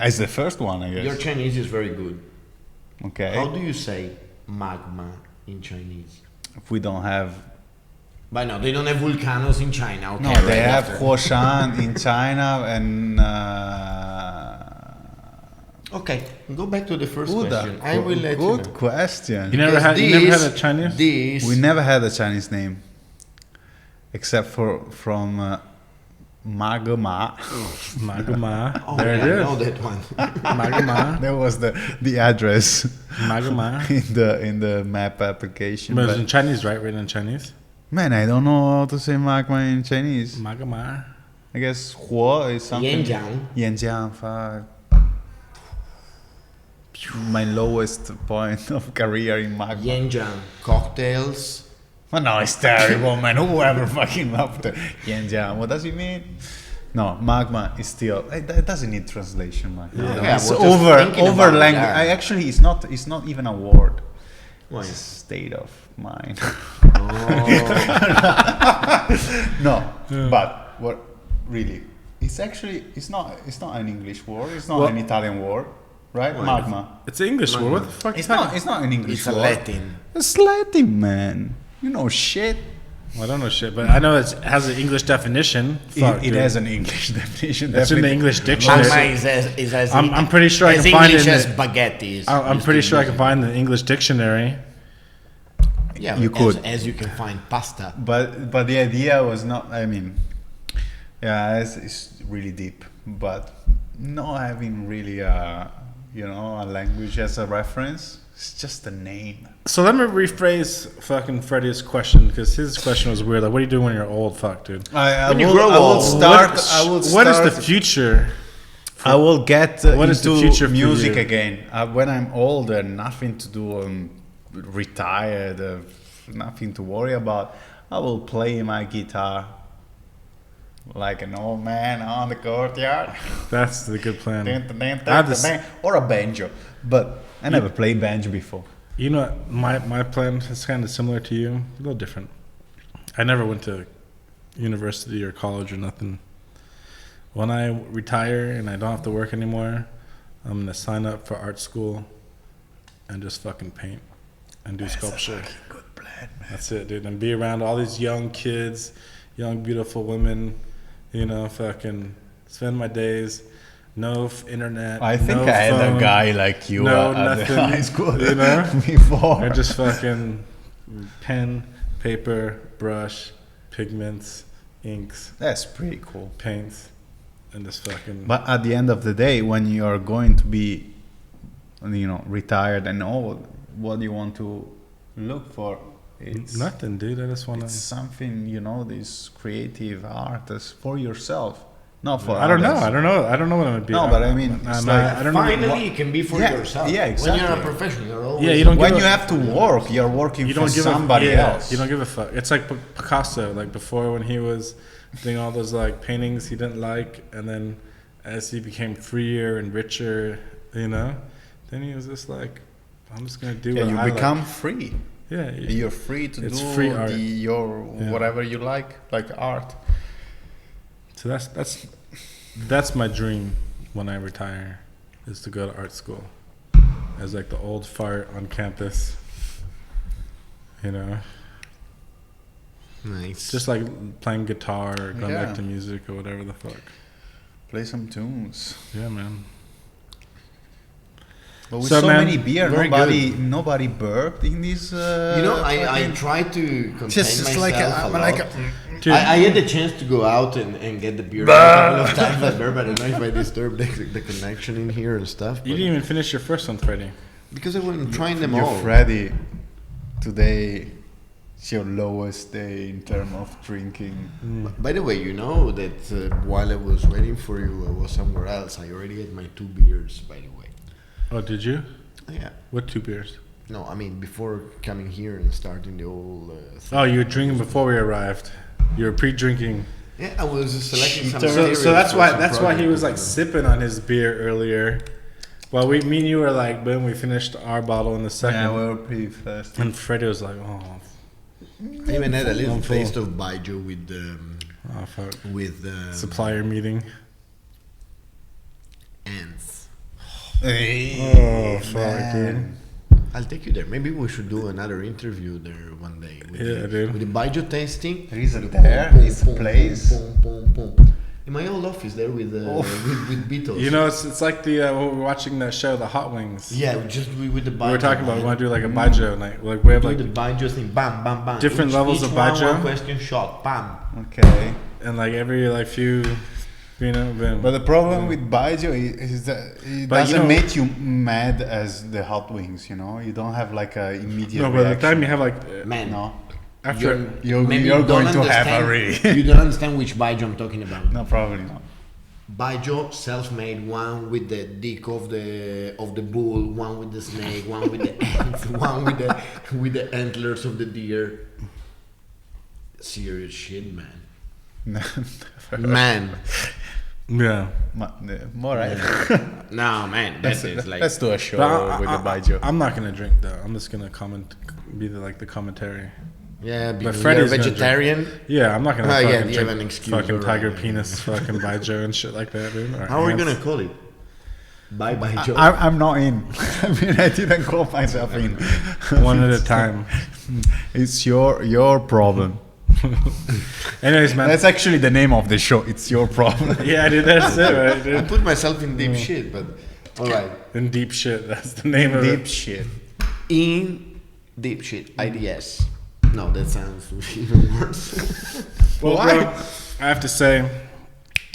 As the first one, I guess. Your Chinese is very good. Okay. How do you say magma in Chinese? If we don't have. But no, they don't have volcanoes in China. Okay, No, they right have after. Huoshan in China and. Okay, go back to the first Good, question. I will let you good know. question. You never Because had. You never had a this- Chinese. This We never had a Chinese name, except from Magma. Magma. Oh, There yeah, I it know is. that one. Magma. That was the address Magma. in the map application. But it's But, in Chinese, right? Written in Chinese. man, I don't know how to say magma in Chinese. Magma. I guess Huo is something. Yanjiang. Yanjiang, fuck. My lowest point of career in magma. Yanjiang cocktails. Oh, no, it's terrible, man. Whoever fucking loved it. Yanjiang, what does it mean? No, magma is still. It doesn't need translation, man. Yeah, It's we're just thinking over about it, language. yeah. I actually, it's not even a word. Why? It's a state of mind. Oh. No, but what really? It's actually it's not an English word. It's not Well- an Italian word, right? Why? Magma. It's an English word. What the fuck? It's not an English It's a word. Latin. It's Latin, man. You know shit. Well, I don't know shit, but I know it has an English definition. Fuck, It dude. has an English definition. It's in the definitely. English dictionary. Magma is as I'm pretty sure I as can find English it in as the- spaghetti is. I'm pretty sure I can find the English dictionary. Yeah, You could. as you can find pasta. But the idea was not. I mean, yeah, it's really deep. But not having really a language as a reference. It's just a name. So let me rephrase fucking Freddie's question, because his question was weird. Like, what do you do when you're old? Fuck, dude. When you grow old, What is the future? I will get What is the into future for music you? again. When I'm older, nothing to do, retired, nothing to worry about. I will play my guitar like an old man on the courtyard. That's the good plan. Dun, I have this- or a banjo. But I never played banjo before. You know, my plan is kind of similar to you, a little different. I never went to university or college or nothing. When I retire and I don't have to work anymore, I'm gonna sign up for art school and just fucking paint and do sculpture. Good plan, man. That's it, dude. And be around all these young kids, young beautiful women. You know, fucking spend my days. No internet. I think no I had phone, a guy like you no at the nothing, high school you know? before. Or just fucking pen, paper, brush, pigments, inks, That's pretty cool. paints, and just fucking. But at the end of the day, when you are going to be, retired and old, what do you want to look for? It's Nothing, dude. I just want It's to. something, this creative art is for yourself, not for I don't know. others. I don't know. I don't know what I'm gonna be. No, but I mean, it's like I don't know. Finally, it can be for Yeah, yourself. yeah, When you're a exactly. professional, you're always. Yeah, you don't When give you a- have to work, you're working You for don't give somebody a, else. You don't give a fuck. It's like Picasso. Like before, when he was doing all those like paintings he didn't like, and then as he became freer and richer, then he was just like, I'm just gonna do Yeah, what you I become like. free. Yeah, You're free to It's do free art. your Yeah. whatever you like art. So that's my dream when I retire, is to go to art school as like the old fart on campus. Nice. Just like playing guitar or going Yeah. back to music or whatever the fuck. Play some tunes. Yeah, man. But with So, so, man, many beer, very nobody burped in this. I fucking- try to contain just myself like a lot. Dude, I had the chance to go out and get the beer a couple of times at Burp. I don't know if I disturbed the connection in here and stuff. you But didn't even finish your first one, Freddie. because I wasn't trying them You're all. Freddy. Today, it's your lowest day in terms of drinking. By the way, you know that while I was waiting for you, I was somewhere else. I already had my 2 beers, by the way. Oh, did you? Yeah. What 2 beers? No, I mean, before coming here and starting the whole thing. Oh, you were drinking before we arrived. You were pre-drinking. Yeah, I was selecting some So materials that's for why some that's why he project. was like sipping on his beer earlier. Well, me and you were like, boom, we finished our bottle in the second. Yeah, we were pretty fast. And Freddie was like, oh, I even had a little I'm full. taste of Baijiu oh fuck. with Supplier meeting. ants. Oh fuck, dude. I'll take you there. Maybe we should do another interview there one day. With Yeah, the, dude. With the Baijiu tasting. There is a With there, boom, it's a boom, place. boom, boom, boom, boom. In my old office there with with Beatles. You know, it's like the when we were watching that show, The Hot Wings. Yeah, with the Baijiu. We were talking about we man. want to do like a Baijiu night. Like we have Do like the Baijiu thing. Bam, bam, bam. different levels each of one, Baijiu. one question shot. Bam. Okay. and like every like few, boom. But the problem with Baijiu is that it But you doesn't know- make you mad as the hot wings, You don't have like a immediate no, by the reaction. time you have like Man. No. after You're maybe going don't to have a understand- You don't understand which Baijiu I'm talking about. No, probably not. Baijiu, self-made, one with the dick of the bull, one with the snake, one with the ants, one with the antlers of the deer. Serious shit, man. Man. yeah. All right. No, man. That is like. Let's do a show But with the Baijiu. I'm not gonna drink though. I'm just gonna be the commentary. Yeah, because Freddy's you're gonna vegetarian. Yeah, I'm not gonna Oh, yeah, fucking you have drink an excuse, fucking alright. tiger penis, fucking baijiu and shit like that, dude. Or How are we ants. gonna call it? Bye bye Joe. I'm not in. I mean, I didn't call myself in. One at a time. It's your problem. Anyways, man. That's actually the name of the show. It's your problem. Yeah, dude, that's it, right, I dude? put myself in deep shit, but all right. In deep shit. That's the name of Deep it. shit. In deep shit. IDS. No, that sounds even worse. Well, Why? bro, I have to say,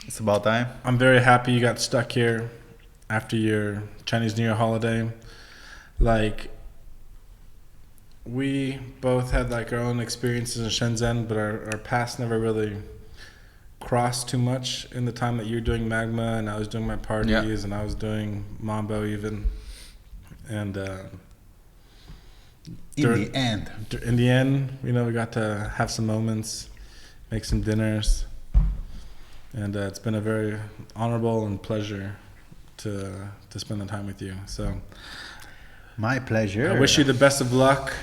It's about time. I'm very happy you got stuck here after your Chinese New Year holiday. Like, we both had like our own experiences in Shenzhen, but our paths never really crossed too much in the time that you were doing Magma and I was doing my parties and I was doing Mambo even. And In the end. in the end, you know, we got to have some moments, make some dinners, and it's been a very honorable and pleasure to spend the time with you. So My pleasure. I wish you the best of luck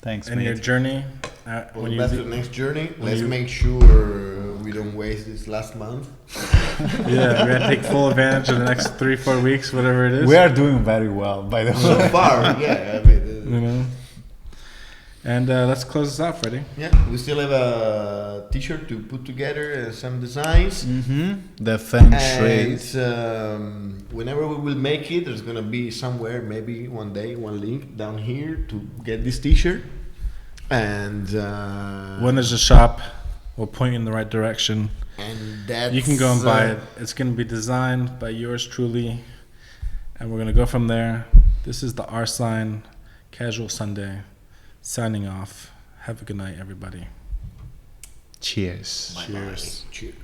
Thanks, in your mate. journey. Well, When you that's the next journey. Let's you- make sure we don't waste this last month. yeah, we're gonna take full advantage of the next 3-4 weeks, whatever it is. We are doing very well, by the way. So far, yeah. I mean, you know. And let's close this out, Freddie. yeah, we still have a t-shirt to put together, some designs. The feng And shui. it's, whenever we will make it, there's gonna be somewhere, maybe one day, one link down here to get this t-shirt. And When there's a shop, we'll point you in the right direction. and that's, You can go and buy it. It's going to be designed by yours truly. And we're going to go from there. This is the R Sign Casual Sunday. Signing off. Have a good night, everybody. Cheers. Bye-bye. Cheers. Cheers.